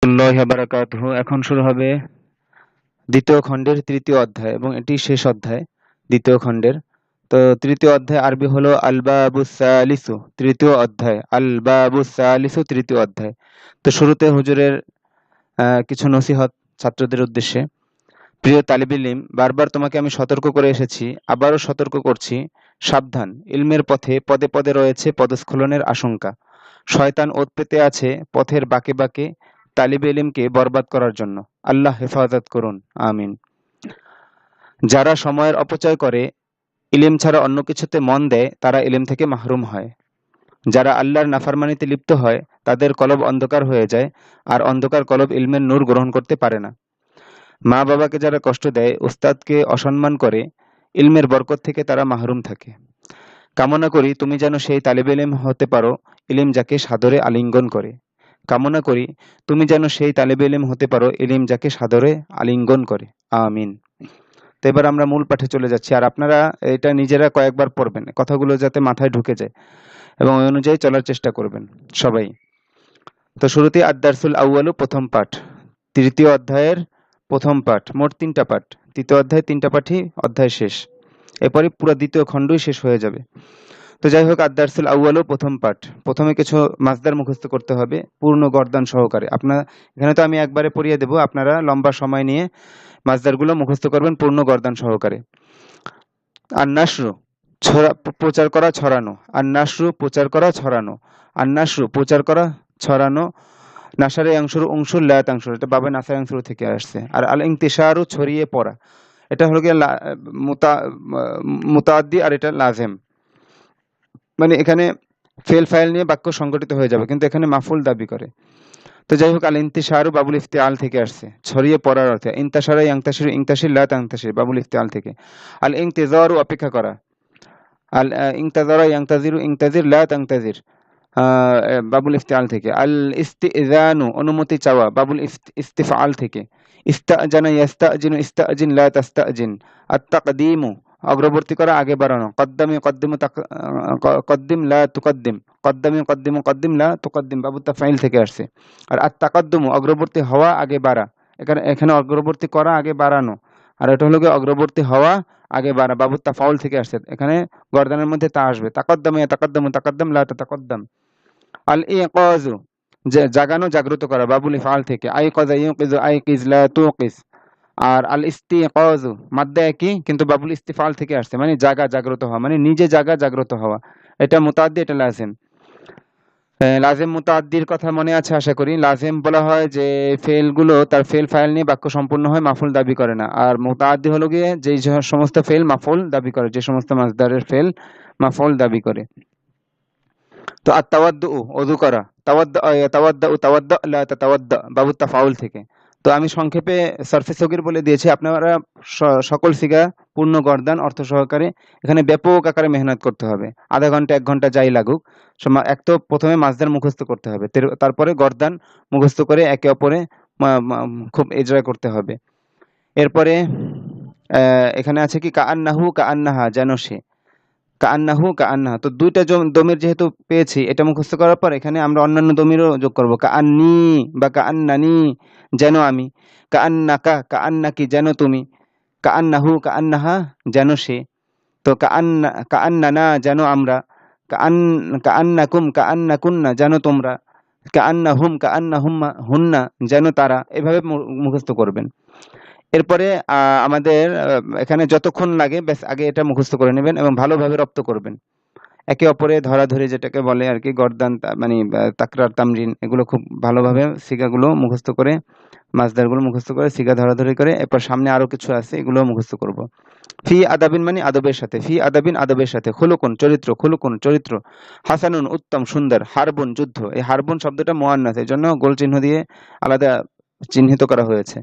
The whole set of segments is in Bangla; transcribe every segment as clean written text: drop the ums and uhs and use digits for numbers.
আল্লাহ বারাকাতুহু। এখন শুরু হবে দ্বিতীয় খণ্ডের তৃতীয় অধ্যায় এবং এটি শেষ অধ্যায় দ্বিতীয় খণ্ডের। তো তৃতীয় অধ্যায় আরবি হলো আল বাবুস সালিসু, তৃতীয় অধ্যায়। আল বাবুস সালিসু, তৃতীয় অধ্যায়। তো শুরুতে হুজুরের কিছু নসিহত ছাত্রদের উদ্দেশ্যে। প্রিয় তালিব ইলম, বারবার তোমাকে আমি সতর্ক করে এসেছি, আবারও সতর্ক করছি, সাবধান, ইলমের পথে পদে পদে রয়েছে পদস্খলনের আশঙ্কা। শয়তান ওৎ পেতে আছে পথের বাঁকে বাঁকে তালিবে ইলমকে বরবাদ করার জন্য। আল্লাহ হেফাজত করুন, আমিন। যারা সময়ের অপচয় করে, ইলিম ছাড়া অন্য কিছুতে মন দেয়, তারা ইলিম থেকে মাহরুম হয়। যারা আল্লাহর নাফরমানিতে লিপ্ত হয়, তাদের কলব অন্ধকার হয়ে যায়, আর অন্ধকার কলব ইলমের নূর গ্রহণ করতে পারে না। মা বাবাকে যারা কষ্ট দেয়, উস্তাদকে অসম্মান করে, ইলমের বরকত থেকে তারা মাহরুম থাকে। কামনা করি তুমি যেন সেই তালিবে ইলম হতে পারো, ইলিম যাকে সাদরে আলিঙ্গন করে। কামনা করি তুমি যেন সেই তালিবে ইলম হতে পারো, ইলিম যাকে সাদরে আলিঙ্গন করে। আমিন। তো এবার আমরা মূল পাঠে চলে যাচ্ছি, আর আপনারা এটা নিজেরা কয়েকবার পড়বেন, কথাগুলো যাতে মাথায় ঢুকে যায় এবং ওই অনুযায়ী চলার চেষ্টা করবেন সবাই। তো শুরুতে আদ-দারসুল আউয়ালু, প্রথম পাঠ, তৃতীয় অধ্যায়ের প্রথম পাঠ। মোট 3টা পাঠ, তৃতীয় অধ্যায় 3টা পাঠই অধ্যায় শেষ, এরপরে পুরো দ্বিতীয় খণ্ডই শেষ হয়ে যাবে। তো যাই হোক, আদ-দারসুল আউয়ালু, প্রথম পাঠ। প্রথমে কিছু মাসদার মুখস্থ করতে হবে পূর্ণ গর্দান সহকারে। আপনারা এখানে তো আমি একবারে পড়িয়ে দেব, আপনারা লম্বা সময় নিয়ে মাসদারগুলো মুখস্থ করবেন পূর্ণ গর্দান সহকারে। আর নাশরু, প্রচার করা, ছড়ানো। আর নাশরু, প্রচার করা, ছড়ানো। আর নাশরু, প্রচার করা, ছড়ানো। নাসারে অংশুর অংশুর লায়াত অংশুর, এটা বাবে নাসার অংশুর থেকে আসছে। আর আল ইন্তিশারু, ছড়িয়ে পড়া, এটা হলো গিয়ে মুতাআদ্দি, আর এটা লাজেম। মানে এখানে ফেল ফাইল নিয়ে বাক্য সংগঠিত হয়ে যাবে, কিন্তু এখানে মাফুল দাবি করে। তো যাই হোক, আল ইন্তিশারু বাবুল ইফতিআল থেকে আসছে, ছড়িয়ে পড়ার অর্থে। ইন্তাশারা ইয়াংতাশির, ইংতাশির লা তাংতাশির, বাবুল ইফতিআল থেকে। আল ইন্তিজারু, অপেক্ষা করা। আল ইংতাজারা ইয়াংতাজিরু, ইংতাজির লা তাংতাজির, বাবুল ইফতিআল থেকে। আল ইস্তিজানু, অনুমতি চাওয়া, বাবুল ইস্তিফআল থেকে। ইস্তাজানা ইয়াস্তাজিনু, ইস্তাজিন লা তাস্তাজিন। আত তাকদীমু, অগ্রবর্তী করা, আগে বাড়ানো। কদ্দামি ইউকদ্দিমু, কদ্দিম লা তুকদ্দিম, কদ্দামি ইউকদ্দিমু, কদ্দিম লা তুকদ্দিম, বাবু তাফঈল থেকে আসছে। আর আত তাকাদ্দুমু, অগ্রবর্তী হওয়া, আগে বাড়া। এখানে অগ্রবর্তী করা, আগে বাড়ানো। আর এটা হলো গিয়ে অগ্রবর্তী হওয়া, আগে বাড়া, বাবু তাফাউল থেকে আসছে। এখানে গর্দানের মধ্যে তা আসবে। তাকাদ্দামু ইয়াতাকাদ্দামু, তাকাদ্দাম লা তাতাকাদ্দাম। আল ইকাযু, জাগানো, জাগ্রত করা, বাবুল ইফআল থেকে। আইকাযা ইউকিযু, আইকিজ লা তুকিজ। আর আল ইস্তিকাযু, মাদ্দা একই কিন্তু বাবুল ইস্তিফাল থেকে আসছে, মানে জাগা, জাগ্রত হওয়া, মানে নিজে জাগা, জাগ্রত হওয়া। এটা মুতাআদ্দি, এটা লাজিম। লাজিম মুতাআদ্দির কথা মনে আছে আশা করি। লাজিম বলা হয় যে ফেলগুলো তার ফেল ফাইল নিয়ে বাক্য সম্পূর্ণ হয়, মাফুল দাবি করে না। আর মুতাআদ্দি হলো গিয়ে যে সমস্ত ফেল মাফুল দাবি করে, যে সমস্ত মাসদারের ফেল মাফুল দাবি করে। তো আর তাওয়াদ্দু, ওযু করা। তাওয়াদ্দা লা তাতাওয়াদ্দা, বাবু তাফাউল থেকে। তো আমি সংক্ষেপে সরফে সগীর বলে দিয়েছি, আপনারা সকল সিগা পূর্ণ গর্দান অর্থ সহকারে এখানে ব্যাপক আকারে মেহনত করতে হবে। আধা ঘন্টা 1 ঘন্টা যাই লাগুক, এক তো প্রথমে মাসদার মুখস্থ করতে হবে, তারপরে গর্দান মুখস্থ করে একে অপরে খুব এজরা করতে হবে। এরপরে এখানে আছে কি কাআন্নাহু কাআন্নাহা, যেন সে। কাআন্নাহু কাআন্নাহা, তো 2টা দমির যেহেতু পেয়েছি, এটা মুখস্থ করার পর এখানে আমরা অন্যান্য দমিরও যোগ করব। কাআন্নি বা কাআন্নানি, যেন আমি। কাআন্নাকা, কাআন্নাকি, যেন তুমি। কাআন্নাহু কাআন্নাহা, যেন সে। তো কাআন্নানা, যেন আমরা। কাআন্নাকুম কাআন্নাকুন্না, যেন তোমরা। কাআন্নাহুম কাআন্নাহুম্মা হুন্না, যেন তারা। এভাবে মুখস্থ করবেন। এরপরে আমাদের এখানে যতক্ষণ লাগে ব্যাস আগে এটা মুখস্থ করে নেবেন এবং ভালোভাবে রপ্ত করবেন। একে অপরে ধরাধরি, যেটাকে বলে আর কি গর্দান, মানে তাকরার, তামরিন, এগুলো খুব ভালোভাবে সিগাগুলো মুখস্থ করে, মাসদারগুলো মুখস্থ করে, সিগা ধরাধরি করে। এরপর সামনে আরো কিছু আছে, এগুলো মুখস্থ করব। ফি আদাবিন, মানে আদবের সাথে। ফি আদাবিন, আদবের সাথে। খুলুকুন, চরিত্র। খুলুকুন, চরিত্র। হাসানুন, উত্তম, সুন্দর। হারবুন, যুদ্ধ। এই হারবুন শব্দটা মুআন্নাস, এই জন্য গোল চিহ্ন দিয়ে আলাদা চিহ্নিত করা হয়েছে।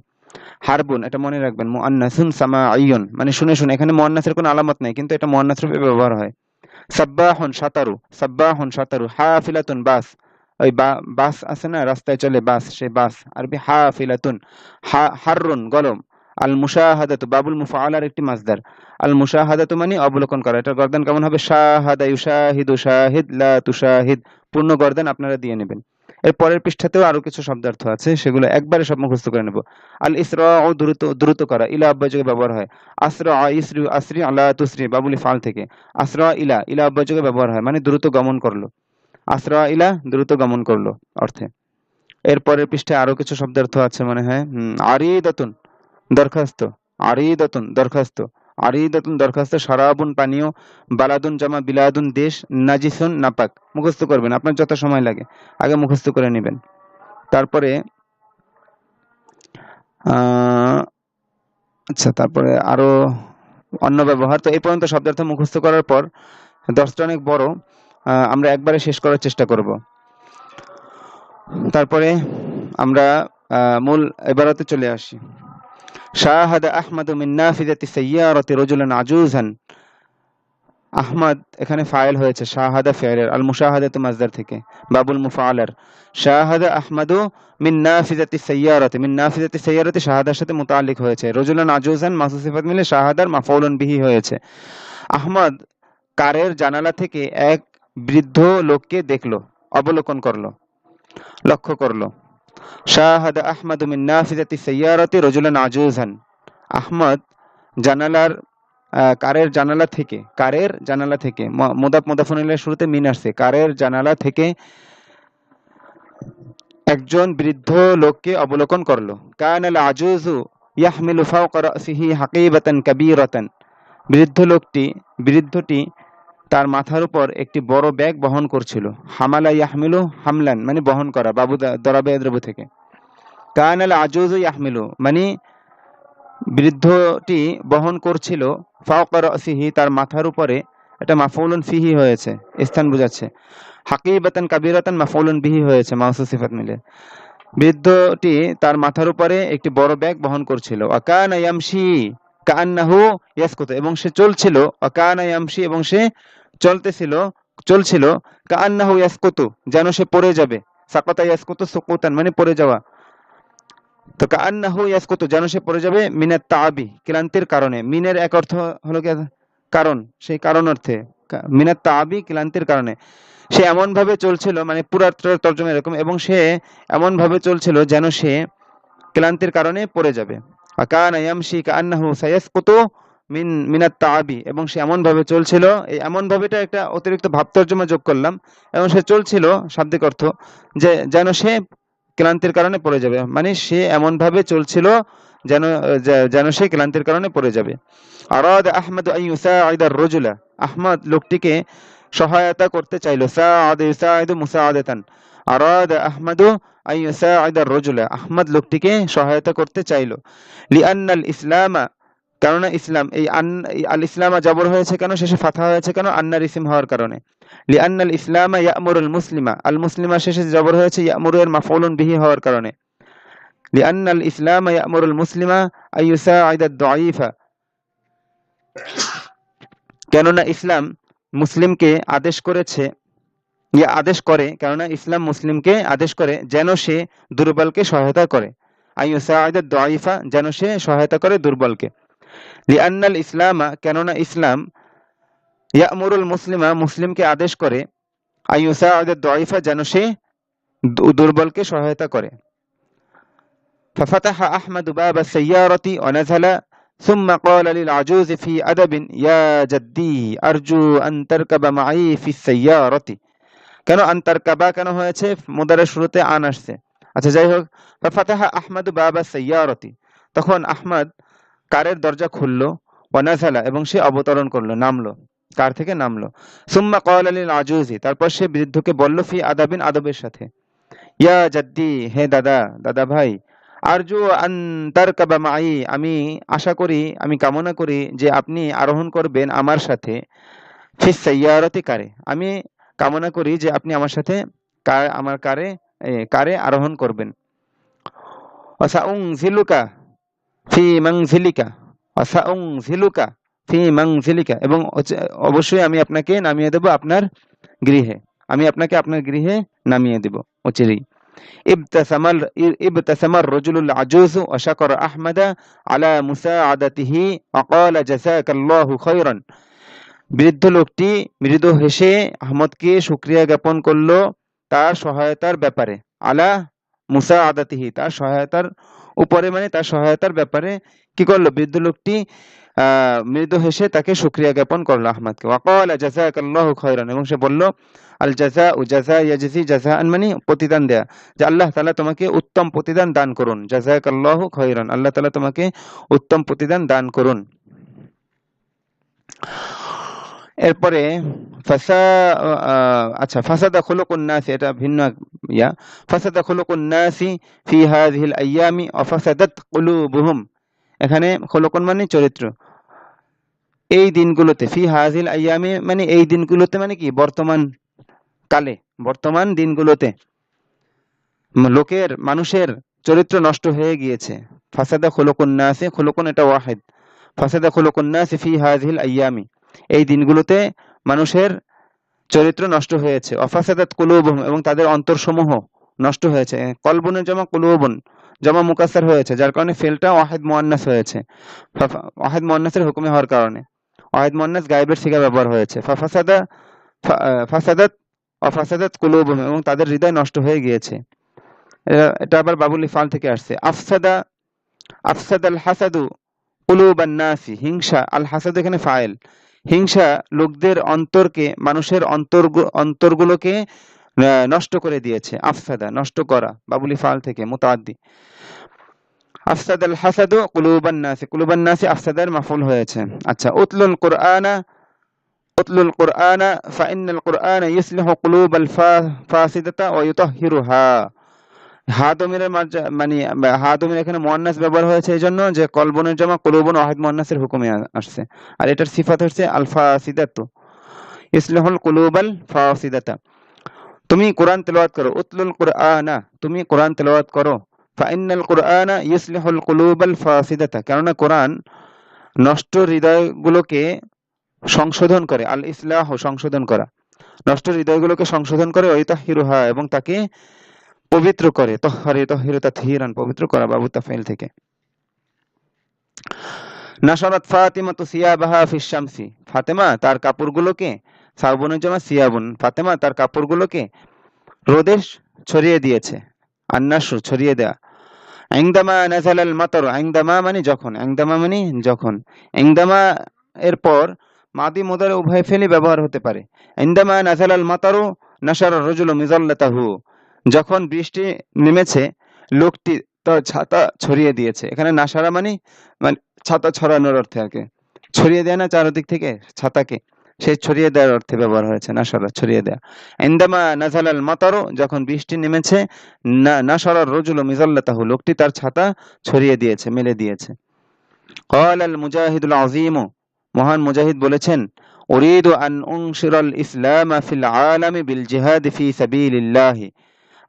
হারবুন, এটা মনে রাখবেন। মুআন্নাসুন সামাঈয়ুন, মানে শুনে শুনে। এখানে মুআন্নাসের কোনো আলামত নাই, কিন্তু এটা মুআন্নাস রূপে ব্যবহার হয়। সাব্বাহুন, সাতারু। সাব্বাহুন, সাতারু। হাফিলাতুন, বাস। ওই বাস আছে না, রাস্তায় চলে বাস, সেই বাস। আরবি হাফিলাতুন। হাররুন, গরম। আল মুশাহাদাতু, বাবুল মুফআলার একটি মাসদার। আল মুশাহাদাতু মানে অবলোকন করা। এটার গর্দান কেমন হবে? শাহাদা ইউশাহিদু, শাহিদ লা তুশাহিদ। পূর্ণ গর্দান আপনারা দিয়ে নেবেন। এর পরের পৃষ্ঠাতেও আরো কিছু শব্দার্থ আছে, সেগুলো একবারে সব মুখস্থ করে নেব। আল ইসরা ও দ্রুত দ্রুত করা, ইলা অব্যয়যোগে ব্যবহার হয়। আসরা ইসরি আসরি আলা তুসরি বাবুল ফাল থেকে। আসরা ইলা, ইলা অব্যয়যোগে ব্যবহার হয়, মানে দ্রুত গমন করলো। আসরা ইলা দ্রুত গমন করলো অর্থে। এর পরের পৃষ্ঠায় আরো কিছু শব্দার্থ আছে মনে হয়। আরিদাতুন দরখাস্ত, আরিদাতুন দরখাস্ত, আরিদাতুন দরখাস্ত, শারাবুন পানীয়, বালাদুন জামা বিলাদুন দেশ, নাজিসুন নাপাক। মুখস্থ করবেন, আপনার যত সময় লাগে আগে মুখস্থ করে নেবেন। তারপরে আচ্ছা, তারপরে আরো অন্য ব্যবহার। তো এই পর্যন্ত শব্দার্থ মুখস্থ করার পর, দশটা অনেক বড়, আমরা একবারে শেষ করার চেষ্টা করব। তারপরে আমরা মূল ইবারতে চলে আসি। শাহাদা আহমদু মিন নাফিযাতি সাইয়ারাতি রাজুলান আজুজান। আহমদ এখানে ফাইল হয়েছে শাহাদা ফি'লের, আল মুশাহাদাতু মাসদার থেকে, বাবুল মুফাআলার। শাহাদা আহমদু মিন নাফিযাতি সাইয়ারাতি, মিন নাফিযাতি সাইয়ারাতি শাহাদার সাথে মুতাআল্লিক হয়েছে। রাজুলান আজুজান মাসুফ সিফাত মিলে শাহাদার মাফউলুন বিহি হয়েছে। আহমদ কারের জানালা থেকে এক বৃদ্ধ লোককে দেখলো, অবলোকন করলো, লক্ষ্য করলো। শাহাদা আহমদু মিন নাফিযাতি সাইয়ারাতি রাজুলান আজুজান। আহমদ জানালার কারের জানালা থেকে, কারের জানালা থেকে, মুদাফ মুদাফুন ইলাইহির শুরুতে মিন আসছে, কারের জানালা থেকে একজন বৃদ্ধ লোককে অবলোকন করলো। কানাল আজুজু ইয়াহমিলু ফাওকা রাসিহি হাকিবাতান কাবীরাতান। বৃদ্ধটি তার মাথার উপর একটি বড় ব্যাগ বহন করছিল। হামালা ইয়াহমিলু হামলান, মানে বহন করা, বাবু দরাবে ইয়াদরিবু থেকে। কানাল আজুজু ইয়াহমিলু, মানে বৃদ্ধটি বহন করছিল, ফাওকা রাসিহি, তার মাথার উপরে। এটা মাফউলুন ফিহি হয়েছে, স্থান বোঝাচ্ছে। হাকিবাতান কাবীরাতান মাফউলুন বিহি হয়েছে, মাউসুফ সিফাত মিলে। বৃদ্ধটি তার মাথার উপরে একটি বড় ব্যাগ বহন করছিল। ওয়াকানা ইয়ামশি কাআন্নাহু ইয়াসকুতু, এবং সে চলছিল। ওয়াকানা ইয়ামশি, এবং সে চলছিল। কাআন্নাহু ইয়াসকুতু, যেন সে পড়ে যাবে। সাকাতা ইয়াসকুতু সুকুতান, মানে পড়ে যাওয়া। তো কাআন্নাহু ইয়াসকুতু, যেন সে পড়ে যাবে, মিনাত তাআবি, ক্লান্তির কারণে। মিনের এক অর্থ হলো কি কারণ, সেই কারণ অর্থে। মিনাত তাআবি, ক্লান্তির কারণে। সে এমন ভাবে চলছিল, মানে পুরা তর্জমা এরকম, এবং সে এমন ভাবে চলছিল যেন সে ক্লান্তির কারণে পড়ে যাবে। কানা ইয়ামশি কাআন্নাহু সায়াসকুতু মিনাত তাআবি, এবং সে এমন ভাবে চলছিল, এই এমন ভাবেটা একটা অতিরিক্ত ভাব তর্জমা যোগ করলাম। এবং সে চলছিল, শাব্দিক অর্থ, যে যেন সে ক্লান্তির কারণে পড়ে যাবে, মানে সে এমন ভাবে চলছিল যেন সে ক্লান্তির কারণে পড়ে যাবে। আরাদ আহমদ আন ইউসাইদা আর-রাজুলা, আহমদ লোকটিকে সহায়তা করতে চাইল। সাআদা ইউসাইদু মুসাআদাতান। আরাদ আহমদু আন ইউসাইদা আর-রাজুলা, আহমদ লোকটিকে সহায়তা করতে চাইল। লিআন্নাল ইসলামা, কারণ ইসলাম, এই আল ইসলামা জবর হয়েছে কেন, শেষে ফাথা হয়েছে কেন, আন্নার ইসম হওয়ার কারণে। লিআন্নাল ইসলামা ইয়া'মুরুল মুসলিমা, আল মুসলিমা শেষে জবর হয়েছে ইয়া'মুরু এর মাফউলুন বিহি হওয়ার কারণে। লিআন্নাল ইসলামা ইয়া'মুরুল মুসলিমা আন ইউসাইদা আদ-দাঈফা, কেননা ইসলাম মুসলিমকে আদেশ করে, কেননা ইসলাম মুসলিমকে আদেশ করে যেন সে দুর্বলকে সহায়তা করে। আন ইউসাইদা আদ-দাঈফা, যেন সে সহায়তা করে দুর্বলকে। লিআন্নাল ইসলামা, কেননা ইসলাম, ইয়া'মুরুল মুসলিমা, মুসলিমকে আদেশ করে, আন ইউসাইদা আদ-দাঈফা, যেন সে দুর্বলকে সহায়তা করে। ফাফাতাহা আহমদ বাব আস-সাইয়ারাতি ওয়া নাযালা ثم قال للعجوز في أدب يا جدي أرجو أن تركب معي في السيارة। কেন আনতারকাবা কেন হয়েছে, মুদারের শুরুতে আন আসছে। আচ্ছা, যাই হোক। ফাফাতাহা আহমদ বাব আস-সাইয়ারাতি, তখন আহমদ কারের দরজা খুললো। ওয়া নাযালা, এবং সে অবতরণ করলো, নামলো, কার থেকে নামলো। সুম্মা ক্বালা লিল আজুজি, তারপর সে বৃদ্ধকে বলল, ফি আদাবিন, আদবের সাথে, ইয়া জাদ্দি, হে দাদা, দাদা ভাই। আরজু আন তারকাবা মাই, আমি আশা করি, আমি কামনা করি যে আপনি আরোহণ করবেন আমার সাথে। ফিস সাইয়ারাতি, কারে, আমি কামনা করি যে আপনি আমার সাথে আমার কারে আরোহণ করবেন। ওয়াসাউনজিলুকা ফি মানজিলিকা, ওয়াসাউনজিলুকা ফি মানজিলিকা, এবং অবশ্যই আমি আপনাকে নামিয়ে দেব আপনার গৃহে, আমি আপনাকে আপনার গৃহে নামিয়ে দেব অচিরেই। ابتسم الرجل العجوز وشكر أحمد على مساعدته وقال جزاك الله خيرا। বৃদ্ধ লোকটি মৃদু হেসে আহমদকে শুকরিয়া জ্ঞাপন করলো তার সহায়তার ব্যাপারে। আলা মুসাআদাতিহি, তার সহায়তার উপরে মানে তার সহায়তার ব্যাপারে কি করলো, বৃদ্ধ লোকটি মৃদু হেসে তাকে শুকরিয়া জ্ঞাপন করলো আহমদকে। ওয়াকালা জাযাকাল্লাহু খায়রান, এবং সে বলল আল জাযাউ জাযা ইয়াজজি জাযাআন মানে প্রতিদান দেয়া, যে আল্লাহ তাআলা তোমাকে উত্তম প্রতিদান দান করুন। জাযাকাল্লাহু খায়রান, আল্লাহ তাআলা তোমাকে উত্তম প্রতিদান দান করুন। এরপরে আচ্ছা, ফাসাদা খুলুকুন নাস, এটা ভিন্ন ইয়া। ফাসাদা খুলুকুন নাসি ফি হাযিহিল আইয়ামি ওয়া ফাসাদাত কুলুবুহুম, এখানে খুলুকুন মানে চরিত্র। এই দিনগুলোতে, ফি হাযিহিল আইয়ামি মানে এই দিনগুলোতে মানে কি, বর্তমান কালে, বর্তমান দিনগুলোতে লোকের মানুষের চরিত্র নষ্ট হয়ে গিয়েছে। ফাসাদা খুলুকুন নাসি, খুলুকুন এটা ওয়াহিদ, ফাসাদা খুলুকুন নাসি ফি হাযিহিল আইয়ামি, এই দিনগুলোতে মানুষের চরিত্র নষ্ট হয়েছে। অফাসাদাত কুলুবুহুম, এবং তাদের অন্তরসমূহ নষ্ট হয়েছে। কলবুনের জমা কুলুবুন জমা মুকাসসার হয়েছে, যার কারণে ফেলটা ওয়াহিদ মুআন্নাস হয়েছে, ওয়াহিদ মুআন্নাসের হুকুমে হওয়ার কারণে। ওয়াহিদ মুআন্নাস গায়েবের সিগা ব্যবহার হয়েছে। ফাসাদাত অফাসাদাত কুলুবুহুম, এবং তাদের হৃদয় নষ্ট হয়ে গিয়েছে। এটা আবার বাবুল ইফআল থেকে আসছে। আফসাদাল হাসাদু কুলুবান নাসি, হিংসা, আল হাসাদ এখানে ফাইল, হিংসা লোকদের অন্তরকে, মানুষের অন্তরগুলোকে নষ্ট করে দিয়েছে। আফসাদা নষ্ট করা, বাবুলি ফাল থেকে মুতাআদ্দি। আফসাদাল হাসাদু কুলুবান নাসি, কুলুবান নাসি আফসাদার মাফউল হয়েছে। আচ্ছা, উতলুল কুরআনা ফাইন্নাল কুরআনা ইউসলিহু কুলুবাল ফাসিদাতা ওয়া ইউতাহহিরুহা। মানে হাদমির এখানে মুআন্নাস ব্যবহার হয়েছে এই জন্য যে কলবনের জমা কুলুবুন ওয়াহিদ মুআন্নাসের হুকুমে আসছে, আর এটার সিফাত হচ্ছে আল ফাসিদাতু, ইসলাহুল কুলুবাল ফাসিদাতা। তুমি কোরআন তেলাওয়াত করো, উতলুল কুরআনা, তুমি কোরআন তেলাওয়াত করো। ফাইন্নাল কুরআনা ইউসলিহুল কুলুবাল ফাসিদাতা, কেননা কোরআন নষ্ট হৃদয়গুলোকে সংশোধন করে। আল ইসলাহ সংশোধন করা, নষ্ট হৃদয়গুলোকে সংশোধন করে। ওয়া ইউতাহহিরুহা, এবং তাকে পবিত্র করে। তহহিরু তাতহীরান, পবিত্র করা, বাবু তাফঈল থেকে। নাশরাত ফাতিমাতু সিয়াবাহা ফিশ শামসি, ফাতেমা তার কাপড়গুলোকে, সাবুনের জন্য সিয়াবুন, ফাতেমা তার কাপড়গুলোকে রোদে ছড়িয়ে দিয়েছে। আন্নাশু ছড়িয়ে দেয়া। ইনদামা নাযালাল মাতার, ইনদামা মানে যখন, ইনদামা মানে যখন, ইনদামা এর পর মাদি মুদারে উভয় ফেলি ব্যবহার হতে পারে। ইনদামা নাযালাল মাতারু নাশারা রাজুলু মিযাল্লাতাহু, যখন বৃষ্টি নেমেছে লোকটি তার ছাতা ছড়িয়ে দিয়েছে। এখানে নাসারা মানে ছাতা ছড়ানোর অর্থে, আর কি ছড়িয়ে দেয় না চারদিক থেকে ছাতাকে, সেই ছড়িয়ে দেওয়ার অর্থে ব্যবহার হয়েছে নাসারা, ছড়িয়ে দেয়া। ইনদামা নাযালাল মাতারু, যখন বৃষ্টি নেমেছে, নাশারা রাজুলু মিযাল্লাতাহু, লোকটি তার ছাতা ছড়িয়ে দিয়েছে, মেলে দিয়েছে। ক্বালাল মুজাহিদুল আযীম, মহান মুজাহিদ বলেছেন, উরিদু আন উনশিরাল ইসলামা ফিল আলামি বিল জিহাদ ফি সাবিলিল্লাহ,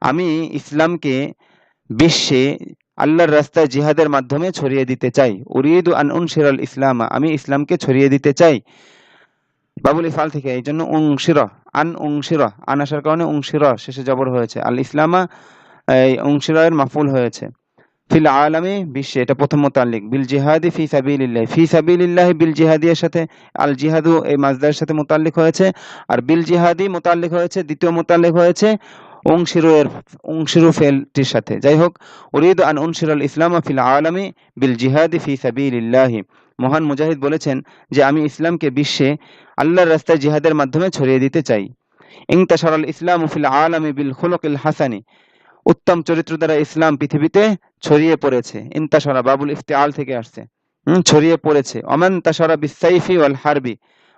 আমি ইসলামকে বিশ্বে আল্লাহর রাস্তায় জিহাদের মাধ্যমে ছড়িয়ে দিতে চাই। উরিদু আন উনশিরাল ইসলামা, আমি ইসলামকে ছড়িয়ে দিতে চাই, বাবুল ইফআল থেকে, এই জন্য উনশিরা, আন উনশিরা, আন আসার কারণে উনশিরা শেষে জবর হয়েছে। আল ইসলামা এই উনশিরা এর মাফউল হয়েছে। ফিল আলামি বিশ্বে, এটা প্রথম মুতাল্লিক। বিল জিহাদি ফি সাবিলিল্লাহ, ফি সাবিলিল্লাহ বিল জিহাদির সাথে, আল জিহাদু এই মাজদারের সাথে মুতাল্লিক হয়েছে, আর বিল জিহাদি মুতাল্লিক হয়েছে, দ্বিতীয় মুতাল্লিক হয়েছে উংশিরু ফেলটির সাথে। যাই হোক, উরিদু আন উনশিরাল ইসলামা ফিল আলামি বিল জিহাদি ফি সাবিলিল্লাহ, মহান মুজাহিদ বলেছেন যে আমি ইসলামকে বিশ্বে আল্লাহর রাস্তায় জিহাদের মাধ্যমে ছড়িয়ে দিতে চাই। ইনতাশারাল ইসলামু ফিল আলামি বিল খুলুকিল হাসানি, উত্তম চরিত্র দ্বারা ইসলাম পৃথিবীতে ছড়িয়ে পড়েছে। ইনতাশারা বাবুল ইফতিআল থেকে আসছে, ছড়িয়ে পড়েছে। ওমান তাশারা বিসাইফি ওয়াল হারবি,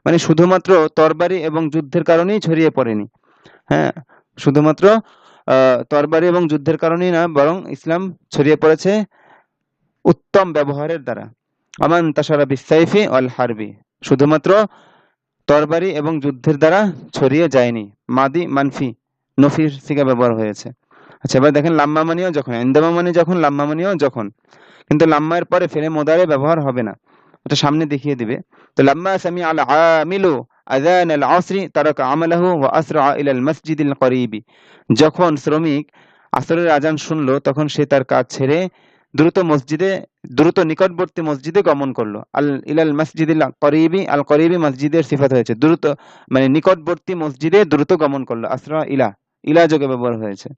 মানে শুধুমাত্র তরবারি এবং যুদ্ধের কারণেই ছড়িয়ে পড়েনি। হ্যাঁ, শুধুমাত্র তরবারি এবং যুদ্ধের কারণেই না, বরং ইসলাম ছড়িয়ে পড়েছে উত্তম ব্যবহারের দ্বারা। ওমান তাশারা বিসাইফি ওয়াল হারবি, শুধুমাত্র তরবারি এবং যুদ্ধের দ্বারা ছড়িয়ে যায়নি। মাদি মানফি নফির সিগা ব্যবহার হয়েছে। আচ্ছা, এবার দেখেন লাম্মা মানিও যখন, ইনদামা মানে যখন, লাম্মা মানিও যখন, কিন্তু লাম্মার পরে ফেলে মোদারে ব্যবহার হবে না, এটা সামনে দেখিয়ে দিবে। তো লাম্মা সামি আল আমিলু আযান আল আসরি তারাকা আমালাহু ওয়া আসরা ইলা আল মসজিদিল করিবি, যখন শ্রমিক আসরের আজান শুনলো তখন সে তার কাজ ছেড়ে দ্রুত নিকটবর্তী মসজিদে গমন করলো। আল ইলাল মসজিদিল করিবি, আল করিবি মসজিদের সিফাত হয়েছে, দ্রুত মানে নিকটবর্তী মসজিদে দ্রুত গমন করলো। আসরা ইলা, ইলা যোগে ব্যবহার হয়েছে।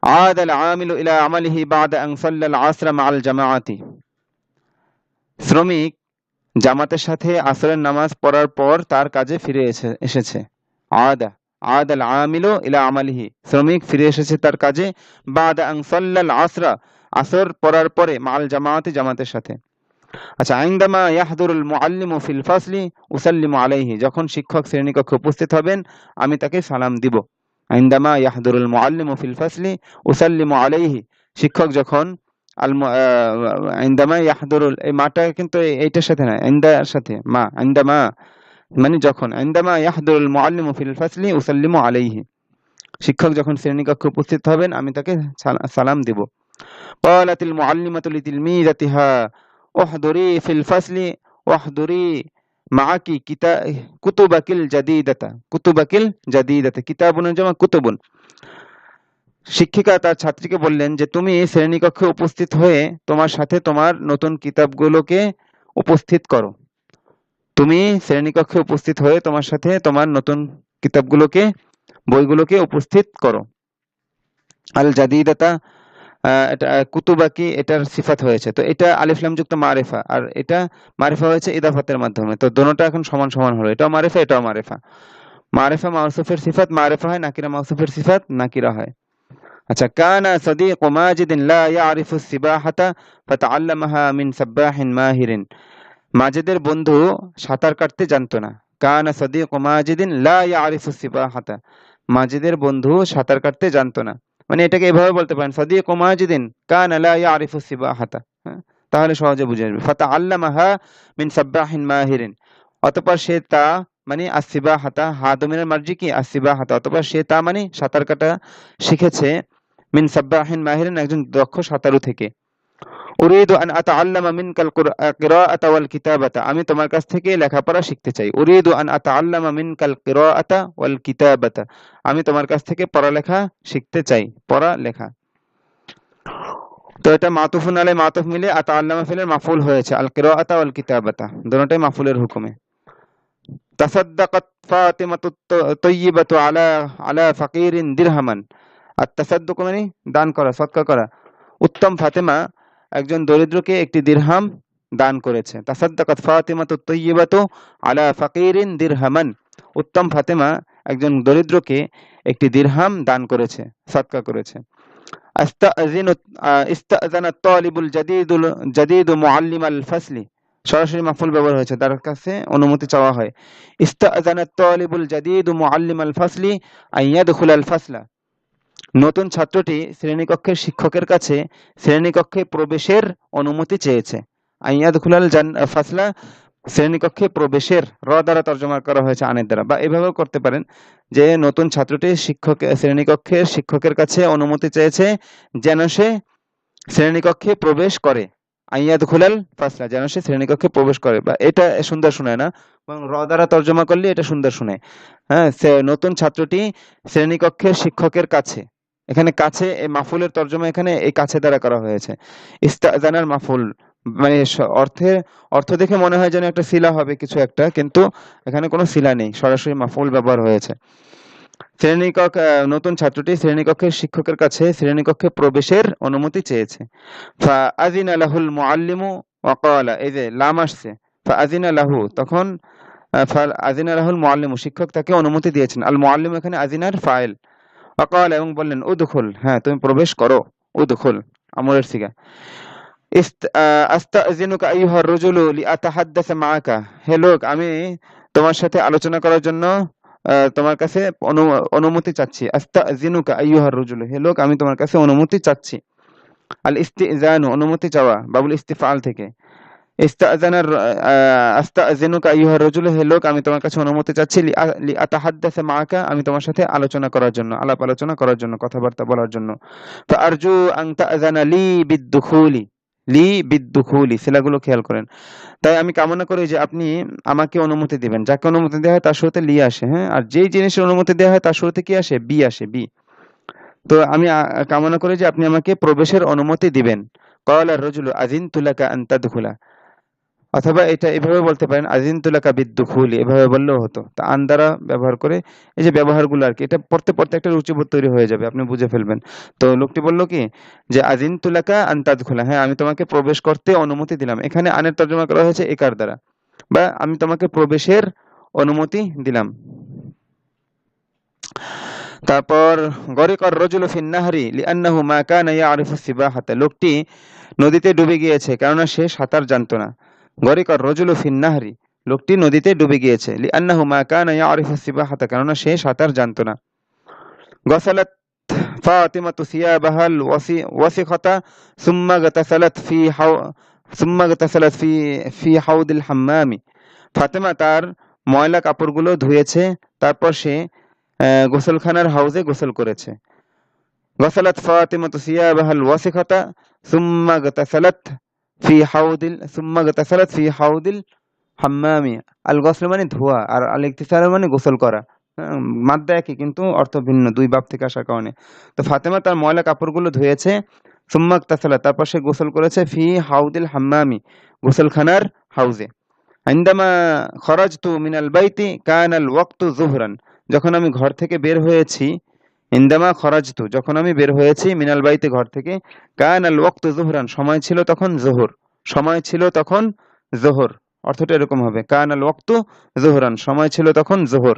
عاد العامل إلى عمله بعد أن صلى العصر مع الجماعة শ্রমিক জামাতের সাথে আসরের নামাজ পড়ার পর তার কাজে ফিরে এসেছে। আদা আদাল আমিলু ইলা আমালিহি, শ্রমিক ফিরে এসেছে তার কাজে। বাদা আন সাল্লাল আসরা, আসর পড়ার পরে, মাল জামাআতি, জামাতের সাথে। আচ্ছা, আইন্দামা ইয়াহদুরুল মুআল্লিমু ফিল ফাসলি উসাল্লিমু আলাইহি, যখন শিক্ষক শ্রেণীকক্ষে উপস্থিত হবেন আমি তাকে সালাম দিব। আইন্দামা ইয়াহদুরুল মুআল্লিমু ফিল ফাসলি উসাল্লিমু আলাইহি, শিক্ষক যখন আইন্দামা ইয়াহদুরুল, এই মাটা কিন্তু এইটার সাথে না, আইন্দার সাথে মা, আইন্দামা মানে যখন, আইন্দামা ইয়াহদুরুল মুআল্লিমু ফিল ফাসলি উসাল্লিমু আলাইহি, শিক্ষক যখন শ্রেণীকক্ষে উপস্থিত হবেন আমি তাকে সালাম দিব। ক্বালাতিল মুআল্লিমাতু লিতিলমিযাতিহা উহদুরি ফিল ফাসলি ওয়াহদুরি মাআকি কুতুবাকিল জাদীদাতা, কুতুবাকিল জাদীদাতা, কিতাবুন জামা কুতুবুন। শিক্ষিকা তার ছাত্রীকে বললেন যে তুমি শ্রেণীকক্ষে উপস্থিত হয়ে তোমার সাথে তোমার নতুন কিতাবগুলোকে উপস্থিত করো। তুমি শ্রেণীকক্ষে উপস্থিত হয়ে তোমার সাথে তোমার নতুন কিতাবগুলোকে, বইগুলোকে উপস্থিত করো। আল জাদীদাতা, এটা কুতুবাকি, এটার সিফাত হয়েছে, তো এটা আলিফ লাম যুক্ত মারিফা, আর এটা মারিফা হয়েছে ইদাফাতের মাধ্যমে, তো দোনোটা এখন সমান সমান হলো, এটাও মারিফা এটাও মারিফা। মারিফা মাউসুফের সিফাত মারিফা হয়, নাকিরা মাউসুফের সিফাত নাকিরা হয়। আচ্ছা, কানা সাদিকু মাজিদিন লা ইয়ারিফু সিবাহাতা ফাতাআল্লামাহা মিন সাব্বাহিন মাহিরিন, মাজেদের বন্ধু সাঁতার কাটতে জানতো না। কানা সাদিকু মাজিদিন লা ইয়ারিফু সিবাহাতা, মাজেদের বন্ধু সাঁতার কাটতে জানতো না, মানে এটাকে এভাবে বলতে পারেন, সাদিকু মাজিদিন কানা লা ইয়ারিফু সিবাহাতা, তাহলে সহজে বুঝে আসবে। ফাতাআল্লামাহা মিন সাব্বাহিন মাহিরিন, অতঃপর সে তা মানে আসিবাহাতা, হাদমিনের মার্জি কি আসিবাহাতা, অতঃপর সে তা মানে সাঁতার কাটা শিখেছে, মিন সাব্বাহিন মাহিরিন, একজন দক্ষ সাঁতারু থেকে। উরিদু আন আতাআল্লামা মিনকাল কিরাআতা ওয়াল কিতাবাতা, আমি তোমার কাছ থেকে লেখাপড়া শিখতে চাই। উরিদু আন আতাআল্লামা মিনকাল কিরাআতা ওয়াল কিতাবাতা, আমি তোমার কাছ থেকে পড়ালেখা শিখতে চাই, পড়ালেখা। তো এটা মাতুফুন আলাই মাতুফ মিলে আতাআল্লামা ফিলের মাফউল হয়েছে, আল কিরাআতা ওয়াল কিতাবাতা দুটোটাই মাফউলের হুকুমে। তাসাদ্দাকাত ফাতিমাতু তাইয়্যিবাতু আলা ফাকিরিন দিরহামান, আর তাসাদ্দুক মানে দান করা, সদকা করা। উত্তম ফাতেমা একজন দরিদ্রকে একটি দিরহাম দান করেছে। তাসাদ্দাকাত ফাতিমাতু তাইয়্যিবাতু আলা ফাকিরিন দিরহামান, উত্তম ফাতেমা একজন দরিদ্রকে একটি দিরহাম দান করেছে, সদকা করেছে। ইস্তাযানা তালিবুল জাদীদু মুআল্লিমাল ফাসলি, সরাসরি মাফউল ব্যবহার হয়েছে, তার কাছে অনুমতি চাওয়া হয়। ইস্তাযানা তালিবুল জাদীদু মুআল্লিমাল ফাসলি আন ইয়াদখুলাল ফাসলা, নতুন ছাত্রটি শ্রেণীকক্ষের শিক্ষকের কাছে শ্রেণীকক্ষে প্রবেশের অনুমতি চেয়েছে। আন ইয়াদখুলাল ফাসলা, শ্রেণীকক্ষে প্রবেশের, র দ্বারা তর্জমা করা হয়েছে আনের দ্বারা, বা এভাবেও করতে পারেন যে নতুন ছাত্রটি শ্রেণীকক্ষের শিক্ষকের কাছে অনুমতি চেয়েছে যেন সে শ্রেণীকক্ষে প্রবেশ করে। আইয়াদ খুলাল ফাসলা, যেন সে শ্রেণীকক্ষে প্রবেশ করে, বা এটা সুন্দর শোনায় না, এবং র দ্বারা তর্জমা করলে এটা সুন্দর শোনায়। হ্যাঁ, নতুন ছাত্রটি শ্রেণীকক্ষের শিক্ষকের কাছে, এখানে কাছে এই মাফুলের তর্জমা এখানে এই কাছে দ্বারা করা হয়েছে। ইস্তাজানার মাফুল মানে অর্থ দেখে মনে হয় যেন একটা সিলা হবে কিছু একটা, কিন্তু এখানে কোনো সিলা নেই, সরাসরি মাফুল ব্যবহার হয়েছে। নতুন ছাত্রটি শ্রেণীকক্ষের শিক্ষকের কাছে শ্রেণীকক্ষে প্রবেশের অনুমতি চেয়েছে। ফাআযিনা লাহুল মুআল্লিমু ওয়া ক্বালা, এই যে লাম আসছে, ফাআযিনা লাহু, তখন ফাআযিনা লাহুল মুআল্লিমু, শিক্ষক তাকে অনুমতি দিয়েছেন। আল মুআল্লিম এখানে আজিনার ফাইল। ওয়া ক্বালা, এবং বললেন, উদখুল, হ্যাঁ তুমি প্রবেশ করো, উদখুল আমরের সিগা। আস্তাযিনুকা আইয়ুহার রাজুলু লিআতাহাদ্দাসা মাআকা, হে লোক, আমি তোমার সাথে আলোচনা করার জন্য তোমার কাছে অনুমতি চাচ্ছি। আস্তাযিনুকা আইয়ুহার রাজুলু, হে লোক, আমি তোমার কাছে অনুমতি চাচ্ছি। আল ইস্তিজানু, অনুমতি চাওয়া, বাবুল ইস্তিফাল থেকে। আস্তাযিনুকা আইয়ুহার রাজুলু, হে লোক, আমি তোমার কাছে অনুমতি চাচ্ছি। লিআতাহাদ্দাসা মাআকা, আমি তোমার সাথে আলোচনা করার জন্য, আলাপ আলোচনা করার জন্য, কথাবার্তা বলার জন্য। ফাআরজু আন তা'যানা লি বিদ্দুখুলি, সিলাগুলো খেয়াল করেন। তাই আমি কামনা করি যে আপনি আমাকে অনুমতি দিবেন। যাকে অনুমতি দেওয়া হয় তার শুরুতে লি আসে, হ্যাঁ, আর যেই জিনিসের অনুমতি দেওয়া হয় তার শুরুতে কি আসে, বি আসে, বি। তো আমি কামনা করি যে আপনি আমাকে প্রবেশের অনুমতি দিবেন। ক্বালা আর-রাজুলু আযিনতু লাকা আন তাদখুলা, অথবা এটা এভাবে বলতে পারেন আজিনতু লাকা বিদ্দুখুলি, এভাবে বললেও হতো। তো আন দ্বারা ব্যবহার করে এই যে ব্যবহারগুলো আরকি, এটা পড়তে, পড়তে একটা রুচিবোধ তৈরি হয়ে যাবে। আপনি বুঝে ফেলবেন। তো লোকটি বলল কি যে আজিনতু লাকা আন তাদখুলা, হ্যাঁ আমি তোমাকে প্রবেশ করতে অনুমতি দিলাম। এখানে আনের তর্জমা করা হয়েছে একার দ্বারা, বা আমি তোমাকে প্রবেশের অনুমতি দিলাম। তারপর গরিকার রজুলু ফিন নাহরি লিআন্নাহু মা কানা ইয়ারিফু সিবাহাতা, লোকটি নদীতে ডুবে গিয়েছে কেননা সে সাঁতার জানতো না। গরিকার রজুলু ফিন নাহরি, লোকটি নদীতে ডুবে গিয়েছে। লিআন্নাহু মা কানা ইয়ারিফু সিবাহাতা, কেননা সে সাঁতার জানতো না। গসালাত ফাতিমাতু সিয়াবাহাল ওয়াসিখাতা সুম্মা গতাসালাত ফি হাউ সুম্মা গতাসালাত ফি হাউদিল হাম্মামি, ফাতেমা তার ময়লা কাপড়গুলো ধুয়েছে, তারপর সে গোসলখানার হাউজে গোসল করেছে। গসালাত ফাতিমাতু সিয়াবাহাল ওয়াসিখাতা সুম্মা গতাসালাত ফি হাউদিল হাম্মামি। আল গসল মানে ধোয়া, আর আল ইগতিসাল মানে গোসল করা। মাদ্দা একই কিন্তু অর্থ ভিন্ন, দুই বাপ থেকে আসার কারণে। তো ফাতেমা তার ময়লা কাপড়গুলো ধুয়েছে, সুম্মা ইগতাসালাত তারপর সে গোসল করেছে, ফি হাউদিল হাম্মামি গোসলখানার হাউজে। আইন্দামা খরাজতু মিনাল বাইতি কানাল ওয়াক্তু যুহরান, যখন আমি ঘর থেকে বের হয়েছি, ইন্দামা খরাজতু যখন আমি বের হয়েছি, মিনাল বাইতি ঘর থেকে, কানাল ওয়াক্তু যুহরান সময় ছিল তখন যোহর, সময় ছিল তখন যোহর, অর্থটা এরকম হবে কানাল ওয়াক্তু যুহরান সময় ছিল তখন যোহর।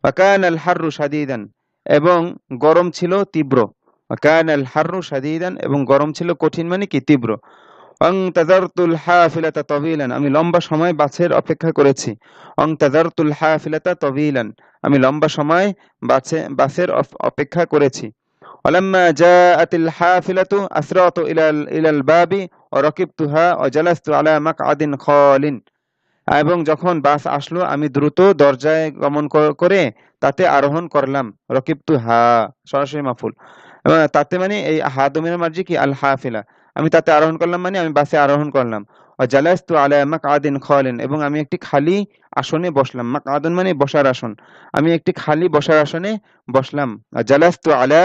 ওয়া কানাল হাররু শাদীদান, এবং গরম ছিল তীব্র। ওয়া কানাল হাররু শাদীদান, এবং গরম ছিল কঠিন মানে কি তীব্র। অংতাজারতুল হাফিলাতা তবিলান, আমি লম্বা সময় বাসের অপেক্ষা করেছি। অংতাজারতুল হাফিলাতা তবিলান, আমি লম্বা সময় বাসের অপেক্ষা করেছি। ওয়ালাম্মা জাআতিল হাফিলাতু আসরাতু ইলাল বাবি ওয়া রাকিবতুহা ওয়া জালাস্তু আলা মাকআদিন খালিন, এবং যখন বাস আসলো আমি দ্রুত দরজায় গমন করে তাতে আরোহণ করলাম। রকিবতুহা সরাসরি মাফুল, এবং তাতে মানে এই হা দমিরের মার্জি কি আল হাফিলা, আমি তাতে আরোহণ করলাম মানে আমি বাসে আরোহণ করলাম। জালাস্তু আলা মাকআদিন খালিন, এবং আমি একটি খালি আসনে বসলাম। মাকআদুন মানে বসার আসন, আমি একটি খালি বসার আসনে বসলাম। জালাস্তু আলা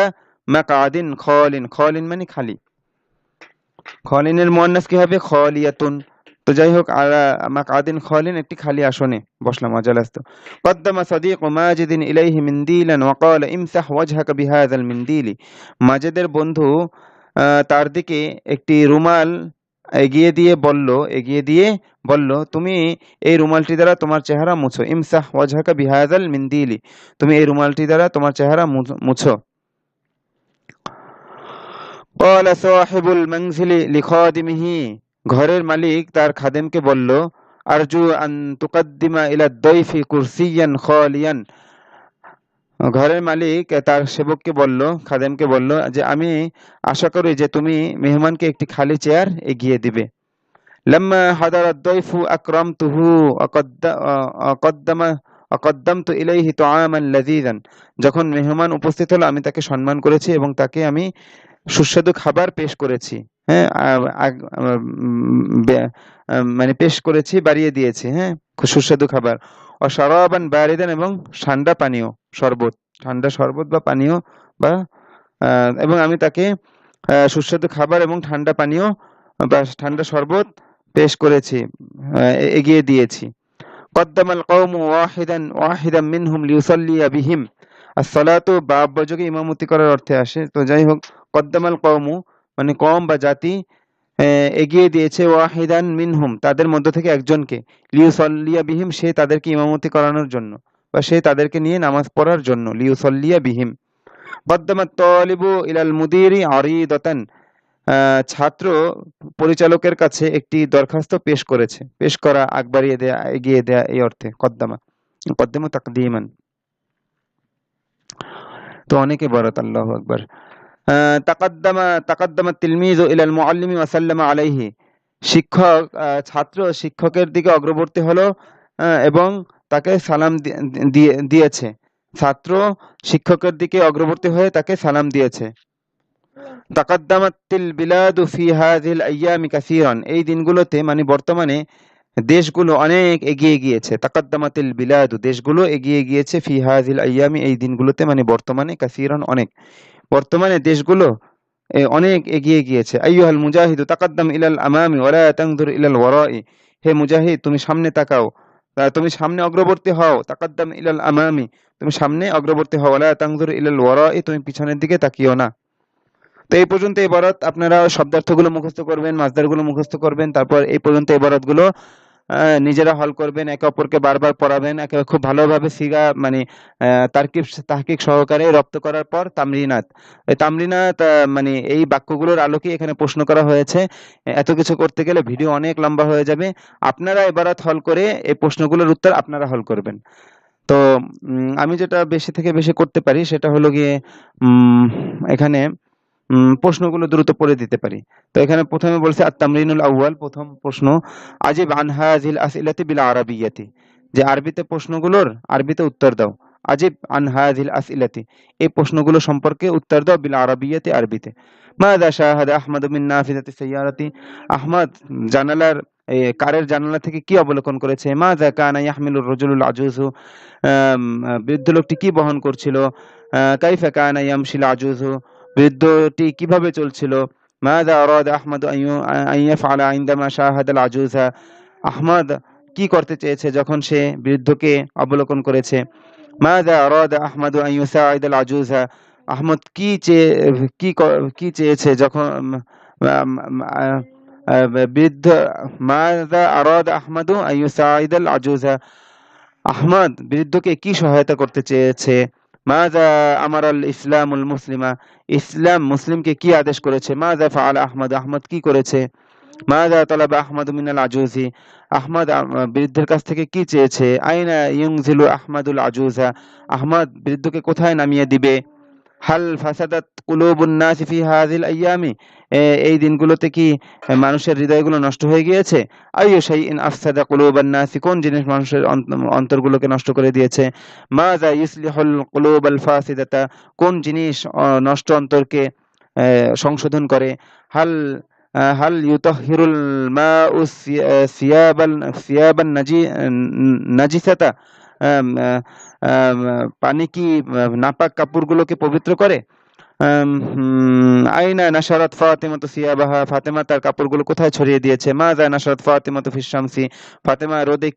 মাকআদিন খালিন, খালিন মানে খালি, খালিনের মুয়ান্নাস কি হবে খালিয়াতুন। তো যাই হোক, আলা মাকআদিন খালিন একটি খালি আসনে বসলাম। জালাস্তু কদ্দামা সাদিকু মাজিদিন ইলাইহি মিনদিলান ওয়া ক্বালা ইমসাহ ওয়াজহাকা বিহাযাল মিনদিলি, মাজিদের বন্ধু তার দিকে একটি রুমাল এগিয়ে দিয়ে বলল তুমি এই রুমালটি দ্বারা তোমার চেহারা মুছো। ইমসাহ ওয়াজহাকা বিহাযাল মিনদিলি, তুমি এই রুমালটি দ্বারা তোমার চেহারা মুছো। ক্বালা সাহিবুল মানজিলি লিখাদিমিহি, ঘরের মালিক তার খাদেমকে বলল, আরজু আন তুকাদ্দিমা ইলা দাইফি কুরসিয়ান খালিয়ান, ঘরের মালিক তার সেবককে বলল, খাদেমকে বলল যে আমি আশা করি যে তুমি মেহমানকে একটি খালি চেয়ার এগিয়ে দিবে। লাম্মা হাদারা দাইফু আকরামতুহু অকদ্দামতু ইলাইহি তুআমান লাযীযান, যখন মেহমান উপস্থিত হলো আমি তাকে সম্মান করেছি এবং তাকে আমি সুস্বাদু খাবার পেশ করেছি। হ্যাঁ, মানে পেশ করেছি, বাড়িয়ে দিয়েছি। হ্যাঁ, সুস্বাদু খাবার। ও শারাবান বারিদান, এবং ঠান্ডা পানীয়, শরবত, ঠান্ডা শরবত বা পানীয়, বা এবং আমি তাকে সুস্বাদু খাবার এবং ঠান্ডা পানীয় বা ঠান্ডা শরবত পেশ করেছি, এগিয়ে দিয়েছি। কদ্দামাল কওমু ওয়াহিদান মিনহুম লিউসাল্লিয়া বিহিম, as-সালাতু বাব বযোগে ইমামতি করার অর্থে আসে। তো যাই হোক, কদ্দামাল কওমু মানে কওম বা জাতি এগিয়ে দিয়েছে, ওয়াহিদান মিনহুম তাদের মধ্য থেকে একজনকে, লিউসাল্লিয়া বিহিম সে তাদেরকে ইমামতি করানোর জন্য, বা সে তাদেরকে নিয়ে নামাজ পড়ার জন্য। লিউসাল্লিয়া বিহিম। কদ্দামাত তালিবু ইলাল মুদিরি আরিদাতান, ছাত্র পরিচালকের কাছে একটি দরখাস্ত পেশ করেছে। পেশ করা, আগ বাড়িয়ে দেয়া, এগিয়ে দেয়া, এই অর্থে কদ্দামা তাকদীমান। তো অনেকে বরত, আল্লাহু আকবার। তাকাদ্দামা তিলমিযু ইলাল মুআল্লিমি ওয়া সাল্লামা আলাইহি, শিক্ষক ছাত্র শিক্ষকের দিকে অগ্রবর্তী হলো এবং তাকে সালাম দিয়েছে। ছাত্র শিক্ষকের দিকে অগ্রবর্তী হয়ে তাকে সালাম দিয়েছে। তাকাদ্দামাতিল বিলাদু ফি হাযিহিল আইয়ামি কাসীরান, এই দিনগুলোতে মানে বর্তমানে দেশগুলো অনেক এগিয়ে গিয়েছে। তাকাদ্দামাতিল বিলাদু দেশগুলো এগিয়ে গিয়েছে, ফি হাযিহিল আইয়ামি এই দিনগুলোতে মানে বর্তমানে, কাসীরান অনেক, বর্তমানে দেশগুলো অনেক এগিয়ে গিয়েছে। আইয়ুহাল মুজাহিদু তাকাদ্দাম ইলাল আমামি ওয়া লা তানজুর ইলাল ওয়ারাই, হে মুজাহিদ তুমি সামনে তাকাও, তুমি সামনে অগ্রবর্তী হও, তাকাদ্দাম ইলাল আমামি, তুমি সামনে অগ্রবর্তী হও, ওয়ালা তানজুর ইলাল ওয়ারাই, তুমি পিছনের দিকে তাকিও না। তো এই পর্যন্ত ইবারত আপনারা শব্দার্থগুলো মুখস্থ করবেন, মাসদারগুলো মুখস্থ করবেন, তারপর এই পর্যন্ত ইবারতগুলো নিজেরা হল করবেন, একে অপরকে বারবার পড়াবেন, খুব ভালোভাবে সিগা মানে তারকিব তাহকিক সহকারে রপ্ত করার পর তামরিনাত, এই তামরিনাত মানে এই বাক্যগুলোর আলোকে এখানে প্রশ্ন করা হয়েছে। এত কিছু করতে গেলে ভিডিও অনেক লম্বা হয়ে যাবে। আপনারা ইবারত হল করে এই প্রশ্নগুলোর উত্তর আপনারা হল করবেন। তো আমি যেটা বেশি থেকে বেশি করতে পারি সেটা হলো গিয়ে এখানে প্রশ্নগুলো দ্রুত পড়ে দিতে পারি। তো এখানে প্রথমে বলছে আত-তামরিনুল আউয়াল, প্রথম প্রশ্ন, আজিব আন হাযিল আসইলাতি বিল আরাবিয়াতি, যে আরবিতে প্রশ্নগুলোর আরবিতে উত্তর দাও। আজিব আন হাযিল আসইলাতি, এই প্রশ্নগুলো সম্পর্কে উত্তর দাও, বিল আরাবিয়াতি, আরবিতে। মাযা শাহাদা আহমাদু মিন নাফিযাতি সাইয়ারাতি, আহমদ জানালার কারের জানালা থেকে কি অবলোকন করেছে। মাযা কানা ইয়াহমিলুর রাজুলুল আজুজু, বৃদ্ধ লোকটি কি বহন করছিল। কাইফা কানা ইয়ামশিল আজুজু, বৃদ্ধটি কিভাবে চলছিল। মাযা আরাদা আহমদ আন ইয়াফআলা ইনদামা শাহাদাল আজুজা, আহমদ কি করতে চেয়েছে যখন সে বৃদ্ধকে অবলোকন করেছে। মাযা আরাদা আহমদ আন ইউসাইদাল আজুজা, আহমদ কি চেয়েছে যখন বৃদ্ধ। মাযা আরাদা আহমদ আন ইউসাইদাল আজুজা, আহমদ বৃদ্ধকে কি সহায়তা করতে চেয়েছে। মাযা আমারাল ইসলামুল মুসলিমা, ইসলাম মুসলিমকে কি আদেশ করেছে। মাযা ফাআলা আহমদ, আহমদ কি করেছে। মাযা তালাবা আহমদ মিনাল আজুজি, আহমদ বৃদ্ধের কাছ থেকে কি চেয়েছে। আইনা ইউনজিলু আহমদুল আজুজা, আহমদ বৃদ্ধকে কোথায় নামিয়ে দিবে। হাল ফাসাদাত কুলুবুন নাসি ফি হাযিল আইয়ামি, এই দিনগুলোতে কি মানুষের হৃদয়গুলো নষ্ট হয়ে গিয়েছে। আইয়ু শাইইন আফসাদা কুলুবান নাসি, কোন জিনিস মানুষের অন্তরগুলোকে নষ্ট করে দিয়েছে। মাযা ইউসলিহুল কুলুবাল ফাসিদাতা, কোন জিনিস নষ্ট অন্তরকে সংশোধন করে। হাল হাল ইউতাহহিরুল মাউ সিয়াবান নাজিসাতা, পানি কি নাপাক কাপড়গুলোকে পবিত্র করে। আইনা নাশারাত ফাতিমাতু সিয়াবাহা, ফাতেমা তার কাপড়গুলো কোথায় ছড়িয়ে দিয়েছে। মাযা নাশারাত ফাতিমাতু ফিশ শামসি, ফাতেমা রোদে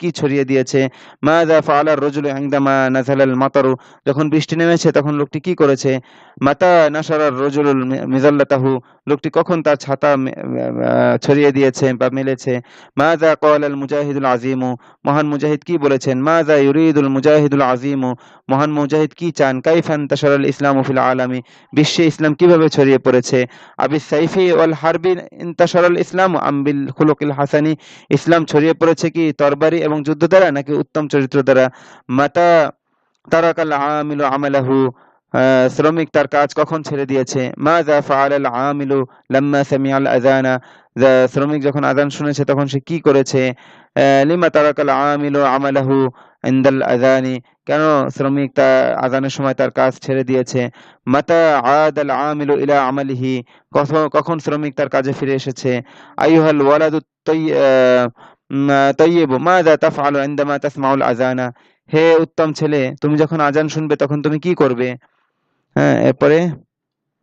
কি ছড়িয়ে দিয়েছে। মাযা ফাআলা আর-রাজুলু ইনদামা নাযালাল মাতারু, যখন বৃষ্টি নেমেছে তখন লোকটি কি করেছে। মাতা নাশারা আর-রাজুলু মিযাল্লাতাহু, লোকটি কখন তার ছাতা ছড়িয়ে দিয়েছে বা মেলেছে। মাযা ক্বালাল মুজাহিদুল আযীমু, মহান মুজাহিদ কি বলেছেন। মাযা ইউরিদুল মুজাহিদুল আযীমু, মহান মুজাহিদ কি চান। কাইফা ইনতাশারাল ইসলামু ফিল আলামি, বিশ্বে ইসলাম কিভাবে ছড়িয়ে পড়েছে। আবিস সাইফি ওয়াল হারবি ইনতাশারাল ইসলাম আম বিল খুলুকিল হাসানি, ইসলাম ছড়িয়ে পড়েছে কি তরবারি এবং যুদ্ধ দ্বারা নাকি উত্তম চরিত্র দ্বারা। মাতা তারাকাল আমিলু আমালাহু, শ্রমিক তার কাজ কখন ছেড়ে দিয়েছে। মাযা ফাআলাল আমিলু লাম্মা সামিআল আযানা, শ্রমিক যখন আযান শুনেছে তখন সে কি করেছে। লিমা তারাকাল আমিলু আমালাহু ইনদাল আযানি, কেন শ্রমিক আযানের সময় তার কাজ ছেড়ে দিয়েছে। মাতা আদাল আমিলু ইলা আমালিহি, কখন শ্রমিক তার কাজে ফিরে এসেছে। আইয়ুহাল ওয়ালাদু তাইয়্যিবু মাযা তাফআলু ইনদামা তাসমাউল আযানা, হে উত্তম ছেলে তুমি যখন আযান শুনবে তখন তুমি কি করবে। হ্যাঁ, এরপরে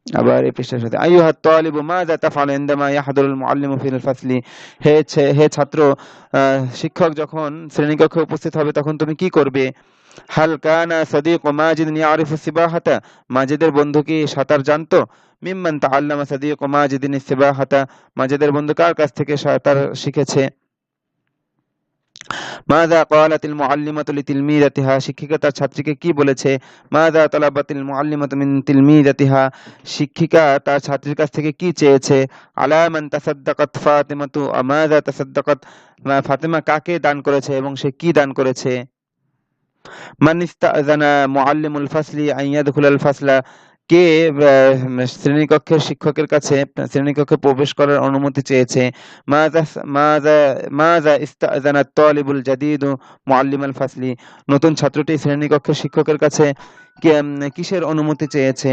আবার এই পৃষ্ঠার সাথে আইয়ুহাত তালিবু মাযা তাফআলু ইনদামা ইয়াহদুরুল মুআল্লিমু ফিল ফাসলি, হে ছাত্র শিক্ষক যখন শ্রেণীকক্ষে উপস্থিত হবে তখন তুমি কি করবে। হাল কানা সাদিকু মাজিদ ইয়ারিফু সিবাহাতা, মাজিদের বন্ধু কি সাঁতার জানতো। মিম্মান তাআল্লামা সাদিকু মাজিদিন সিবাহাতা, মাজিদের বন্ধু কার কাছ থেকে সাঁতার শিখেছে। মাযা ক্বালাতিল মুআল্লিমাতু লিতিলমিযাতিহা, শিক্ষিকা তার ছাত্রীকে কি বলেছে। মাযা তালাবাতিল মুআল্লিমাতু মিন তিলমিযাতিহা, শিক্ষিকা তার ছাত্রীর কাছ থেকে কি চেয়েছে। আলা মান তাসাদ্দাকাত ফাতিমাতু মাযা তাসাদ্দাকাত, ফাতেমা কাকে দান করেছে এবং সে কি দান করেছে। মান ইস্তাযানা মুআল্লিমুল ফাসলি আন ইয়াদখুলাল ফাসলা, কে শ্রেণীকক্ষের শিক্ষকের কাছে শ্রেণীকক্ষে প্রবেশ করার অনুমতি চেয়েছে। মাযা ইস্তাযানাত তালিবুল জাদীদু মুআল্লিমাল ফাসলি, নতুন ছাত্রটি শ্রেণীকক্ষের শিক্ষকের কাছে কিসের অনুমতি চেয়েছে।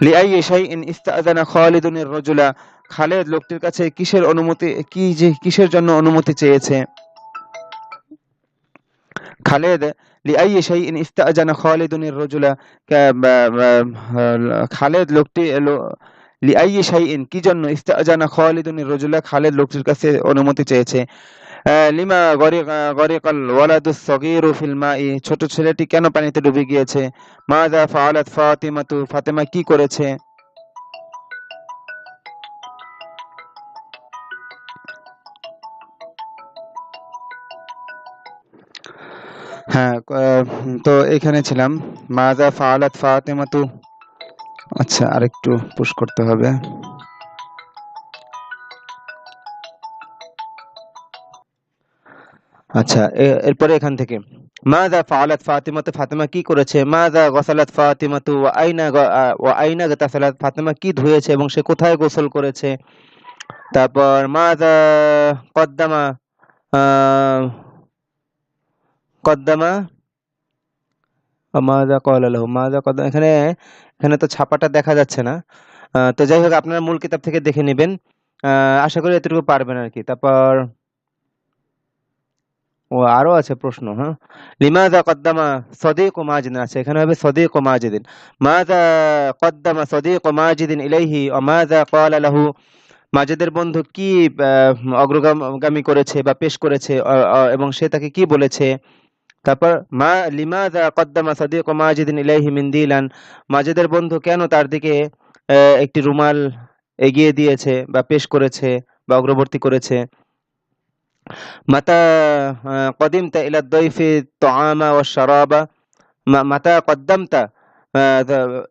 লিআইয়ি শাইইন ইস্তাযানা খালিদুন আর-রাজুলা, খালেদ লোকটির কাছে কিসের জন্য অনুমতি চেয়েছে। খালেদ লিআইয়ি শাইইন ইস্তাযানা খালিদুন আর-রাজুলা, খালেদ লিআইয়ি শাইইন, কি জন্য? ইস্তাজানা খালিদুন রাজুলা, খালিদ লোকটির কাছে অনুমতি চেয়েছে। লিমা গরিকাল ওয়ালাদুস সগীরু ফিল মাই, ছোট ছেলেটি কেন পানিতে ডুবে গিয়েছে? মাযা ফাআলাত ফাতিমাতু, ফাতেমা কি করেছে? হ্যাঁ, তো এখানে ছিলাম। মাযা ফাআলাত ফাতিমাতু। আচ্ছা, আরেকটু পুশ করতে হবে। আচ্ছা, এরপরে এখান থেকে মাযা ফাআলাত ফাতিমাতু, ফাতেমা কি করেছে? মাযা গসালাত ফাতিমাতু ওয়া আইনা গতাসালাত, ফাতেমা কি ধুয়েছে এবং সে কোথায় গোসল করেছে? তারপর মাযা কদ্দামা কদ্দামা মাযা ক্বালা লাহু, মাযা কদ্দামা, এখানে এখানে তো ছাপাটা দেখা যাচ্ছে না। তো যাই হোক, আপনারা মূল কিতাব থেকে দেখে নেবেন। আশা করি এতটুকু পারবেন আরকি। তারপর আরো আছে প্রশ্ন, হ্যাঁ? লিমাযা কদ্দামা সদীকু মাজিদিন, আছে এখানে হবে সদীকু মাজিদিন। মাযা কদ্দামা সদীকু মাজিদিন ইলাইহি ওয়া মাযা ক্বালা লাহু, মাজেদের বন্ধু কি অগ্রগামী করেছে বা পেশ করেছে এবং সে তাকে কি বলেছে? তারপর লিমাযা কদ্দামা সদীকু মাজিদিন ইলাইহি মিনদিলান, মাজেদের বন্ধু কেন তার দিকে একটি রুমাল এগিয়ে দিয়েছে বা পেশ করেছে বা অগ্রবর্তী করেছে? মাতা কদিমতা ইলা দয়ফি তুআমা ওয়াশ শারাবা, মাতা কদ্দামতা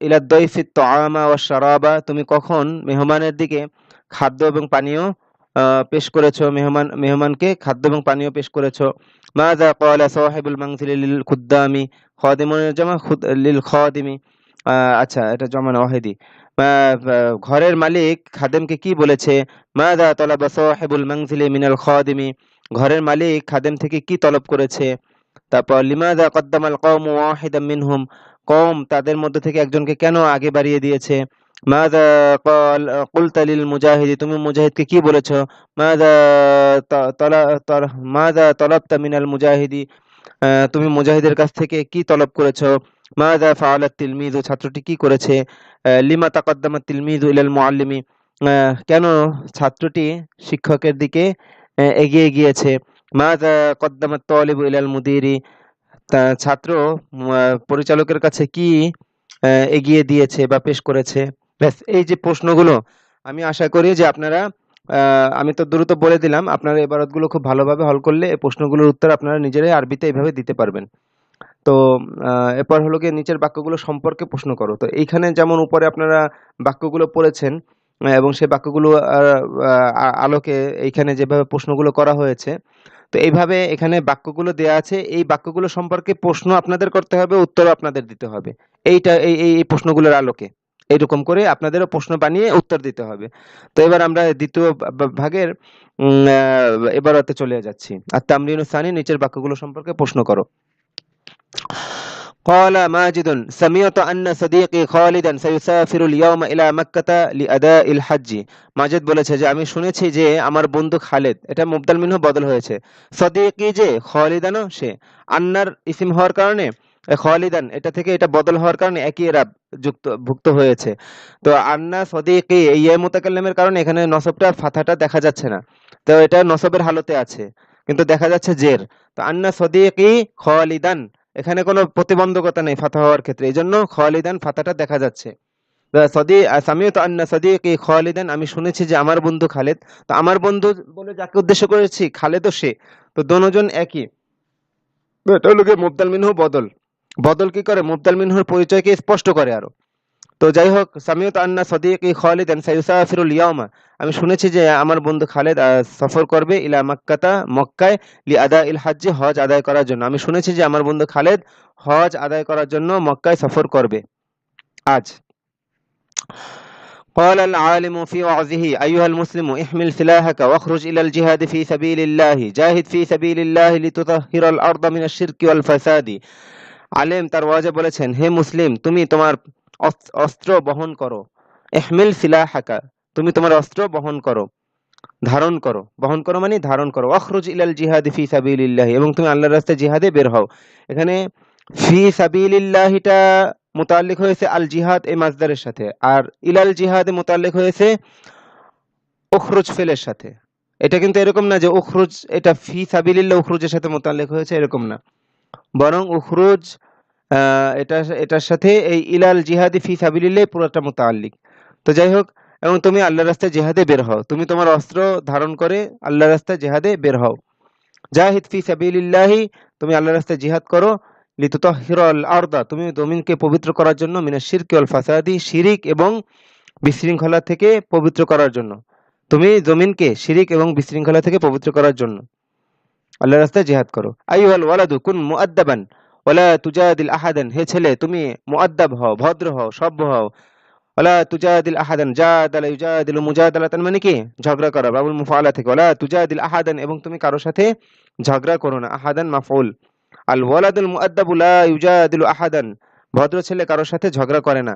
ইলা দয়ফি তুআমা ওয়াশ শারাবা, তুমি কখন মেহমানের দিকে খাদ্য এবং পানীয় পেশ করেছো? মেহমানকে খাদ্য এবং পানীয় পেশ করেছো। মাযা ক্বালা সাহিবুল মানজিলি লিল খুদ্দামি, খাদিমুনের জামা লিল খাদিমি। আচ্ছা, এটা জমা না ওয়াহিদি। ঘরের মালিক খাদেমকে কি বলেছে? মাযা তালাবা সাহিবুল মানজিলি মিনাল খাদিমি, ঘরের মালিক খাদেম থেকে কি তলব করেছে? তারপর লিমাযা কদ্দামাল কওমু ওয়াহিদাম মিনহুম, কওম তাদের মধ্যে থেকে একজনকে কেন আগে বাড়িয়ে দিয়েছে? মাযা কুলতা লিল মুজাহিদি, তুমি মুজাহিদকে কি বলেছো? মাযা মাযা তলাবতা মিনাল মুজাহিদি, তুমি মুজাহিদের কাছ থেকে কি তলব করেছো? মাযা ফাআলাত তিলমিযু, ছাত্রটি কি করেছে? লিমা তাকদ্দামাত তিলমিযু ইলাল মুআল্লিমি, কেন ছাত্রটি শিক্ষকের দিকে এগিয়ে গিয়েছে? মাযা কদ্দামাত তালিবু ইলাল মুদিরি, ছাত্র পরিচালকের কাছে কি এগিয়ে দিয়েছে বা পেশ করেছে? ব্যাস, এই যে প্রশ্নগুলো, আমি আশা করি যে আপনারা, আমি তো দ্রুত বলে দিলাম, আপনারা ইবারতগুলো খুব ভালোভাবে হল করলে এই প্রশ্নগুলোর উত্তর আপনারা নিজেরাই আরবিতে এইভাবে দিতে পারবেন। তো এরপর হলো গিয়ে নিচের বাক্যগুলো সম্পর্কে প্রশ্ন করো। তো এইখানে যেমন উপরে আপনারা বাক্যগুলো পড়েছেন এবং সেই বাক্যগুলো আলোকে এইখানে যেভাবে প্রশ্নগুলো করা হয়েছে, তো এইভাবে এখানে বাক্যগুলো দেয়া আছে, এই বাক্যগুলো সম্পর্কে প্রশ্ন আপনাদের করতে হবে, উত্তরও আপনাদের দিতে হবে। এইটা এই এই এই প্রশ্নগুলোর আলোকে এইরকম করে আপনাদেরও প্রশ্ন বানিয়ে উত্তর দিতে হবে। তো এবার আমরা দ্বিতীয় ভাগের এবারতে চলে যাচ্ছি। আর তামরিনুস সানি, নিচের বাক্যগুলো সম্পর্কে প্রশ্ন করো। قال ماجد سمعت أن صديقي خالدا سيسافر اليوم إلى مكة لأداء الحج, মাজিদ বলেছে যে আমি শুনেছি যে আমার বন্ধু খালেদ, এটা মুবদাল মিনহু বদল হয়েছে, সদিকি যে খালিদানও সে, আন্নার ইসিম হওয়ার কারণে খালিদান এটা থেকে এটা বদল হওয়ার কারণে একই এরাব ভুক্ত হয়েছে। তো আন্না সদিকি এই মুতাকাল্লিমের কারণে এখানে নসবটা ফাথাটা দেখা যাচ্ছে না, তো এটা নসবের হালতে আছে কিন্তু দেখা যাচ্ছে জের। তো আন্না সদিকি খালিদান, এখানে কোনো প্রতিবন্ধকতা নেই ফাথা হওয়ার ক্ষেত্রে, এই জন্য খালিদান ফাথাটা দেখা যাচ্ছে। সামিউতু আন্না সাদিকি খালিদান, আমি শুনেছি যে আমার বন্ধু খালেদ। তো আমার বন্ধু বলে যাকে উদ্দেশ্য করেছি খালেদও সে, তো দোনোজন একই। তো এটা হলো মুবদাল মিনহু বদল। বদল কি করে? মুবদাল মিনহুর পরিচয়কে স্পষ্ট করে আরো। তো যাই হোক, সামিউতু আন্না সাদিকি খালিদান সায়ুসাফিরুল ইয়াওমা, আমি শুনেছি যে আমার বন্ধু খালেদ সফর করবে ইলা মক্কাতা, মক্কায়, লিআদা ইল হজ্জ, হজ আদায় করার জন্য। আমি শুনেছি যে আমার বন্ধু খালেদ হজ আদায় করার জন্য মক্কায় সফর করবে আজ। قال العالم في وعظه أيها المسلم احمل سلاحك واخرج إلى الجهاد في سبيل الله جاهد في سبيل الله لتطهر الأرض من الشرك والفساد, আলেম তার ওয়াজে বলেছেন, হে মুসলিম, তুমি তোমার অস্ত্র বহন করো। ইহমিল সিলাহাকা, তুমি তোমার অস্ত্র বহন করো, ধারণ করো। বহন করো মানে ধারণ করো। ওয়াখরুজ ইলাল জিহাদি ফি সাবিলিল্লাহ, এবং তুমি আল্লাহর রাস্তায় জিহাদে বের হও। এখানে ফি সাবিলিল্লাহিটা মুতাল্লিক হয়েছে আল জিহাদ এই মাসদারের সাথে, আর ইলাল জিহাদে মুতাল্লিক হয়েছে উখরুজ ফেলের সাথে। এটা কিন্তু এরকম না যে উখরুজ এটা ফি সাবিলিল্লাহ উখরুজের সাথে মুতাল্লিক হয়েছে, এরকম না, বরং উখরুজ এটা এটার সাথে এই ইলাল জিহাদি ফি সাবিলিল্লাহ পুরোটা মুতাল্লিক। তো যাই হোক, এবং তুমি আল্লাহর রাস্তায় জিহাদে বের হও, তুমি তোমার অস্ত্র ধারণ করে আল্লাহর রাস্তায় জিহাদে বের হও। জাহিদ ফি সাবিলিল্লাহি, তুমি আল্লাহর রাস্তায় জিহাদ করো। লিতুতাহহিরাল আরদা, তুমি জমিনকে পবিত্র করার জন্য, মিনাশ শিরকি ওয়াল ফাসাদি, শিরিক এবং বিশৃঙ্খলা থেকে পবিত্র করার জন্য। তুমি জমিনকে শিরিক এবং বিশৃঙ্খলা থেকে পবিত্র করার জন্য আল্লাহর রাস্তায় জিহাদ করো। আইয়ুহাল ওয়ালাদু কুন মুআদ্দাবান ওয়ালা তুজাদিল আহাদান, হে ছেলে তুমি মুআদ্দাব হও, ভদ্র হও, সভ্য হও। ওয়ালা তুজাদিল আহাদান, জাদালা ইউজাদিলু মুজাদালাতান, মানে কি ঝগড়া করা, বাবুল মুফাআলা থেকে। ওয়ালা তুজাদিল আহাদান, এবং তুমি কারোর সাথে ঝগড়া করো না। আহাদান মাফউল। আল ওয়ালাদুল মুআদ্দাবু লা ইউজাদিলু আহাদান, ভদ্র ছেলে কারোর সাথে ঝগড়া করে না।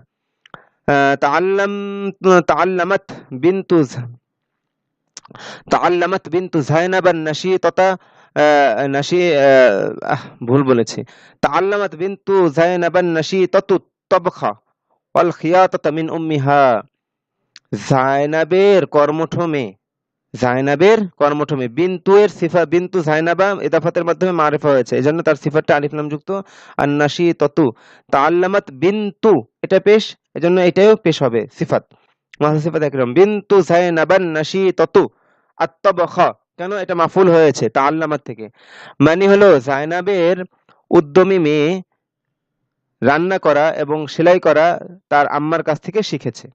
তাআল্লাম তাআল্লামাত বিনতু তাআল্লামাত বিনতু যায়নাবান নাশীতাতা, নাশী ভুল বলেছি, তাআল্লামাত বিনতু যায়নাবান নাশীতাতু তাবখা ওয়াল খিয়াতাতা মিন উম্মিহা। জায়নাবের কর্মঠ মেয়ে, জায়নাবের কর্মঠ মেয়ে, বিন্তু এর সিফা, বিন্তু জায়নাবা ইদাফাতের মাধ্যমে মারিফা হয়েছে, এজন্য তার সিফাতটা আলিফ লাম যুক্ত। আর নাশীতাতু, তাআল্লামাত বিন্তু এটা পেশ, এজন্য এটাও পেশ হবে সিফাত, মাহযুফ সিফাত একরকম। বিন্তু যায়নাবান নাশীতাতু আত-তাবখা, কেন এটা মাফুল হয়েছে তাআল্লামাত থেকে, মানে হলো জায়নাবের উদ্যমী মেয়ে রান্না করা এবং সেলাই করা তার আম্মার কাছ থেকে শিখেছে।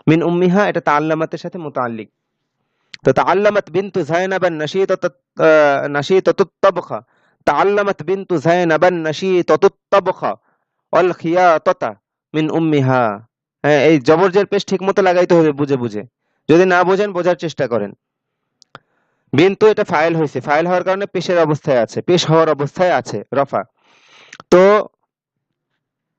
মিন উম্মিহা এটা তাআল্লামাতের সাথে মুতাআল্লিক। তো তাআল্লামাত বিনতু যায়নাবান নাশীতাতুত তাবখা, তাআল্লামাত বিনতু যায়নাবান নাশীতাতুত তাবখা ওয়াল খিয়াতাতা মিন উম্মিহা। হ্যাঁ, এই জবরজের পেশ ঠিকমতো লাগাইতে হবে বুঝে বুঝে, যদি না বোঝেন বোঝার চেষ্টা করেন। বিন্তু এটা ফাইল হয়েছে, ফাইল হওয়ার কারণে পেশের অবস্থায় আছে, পেশ হওয়ার অবস্থায় আছে রফা। তো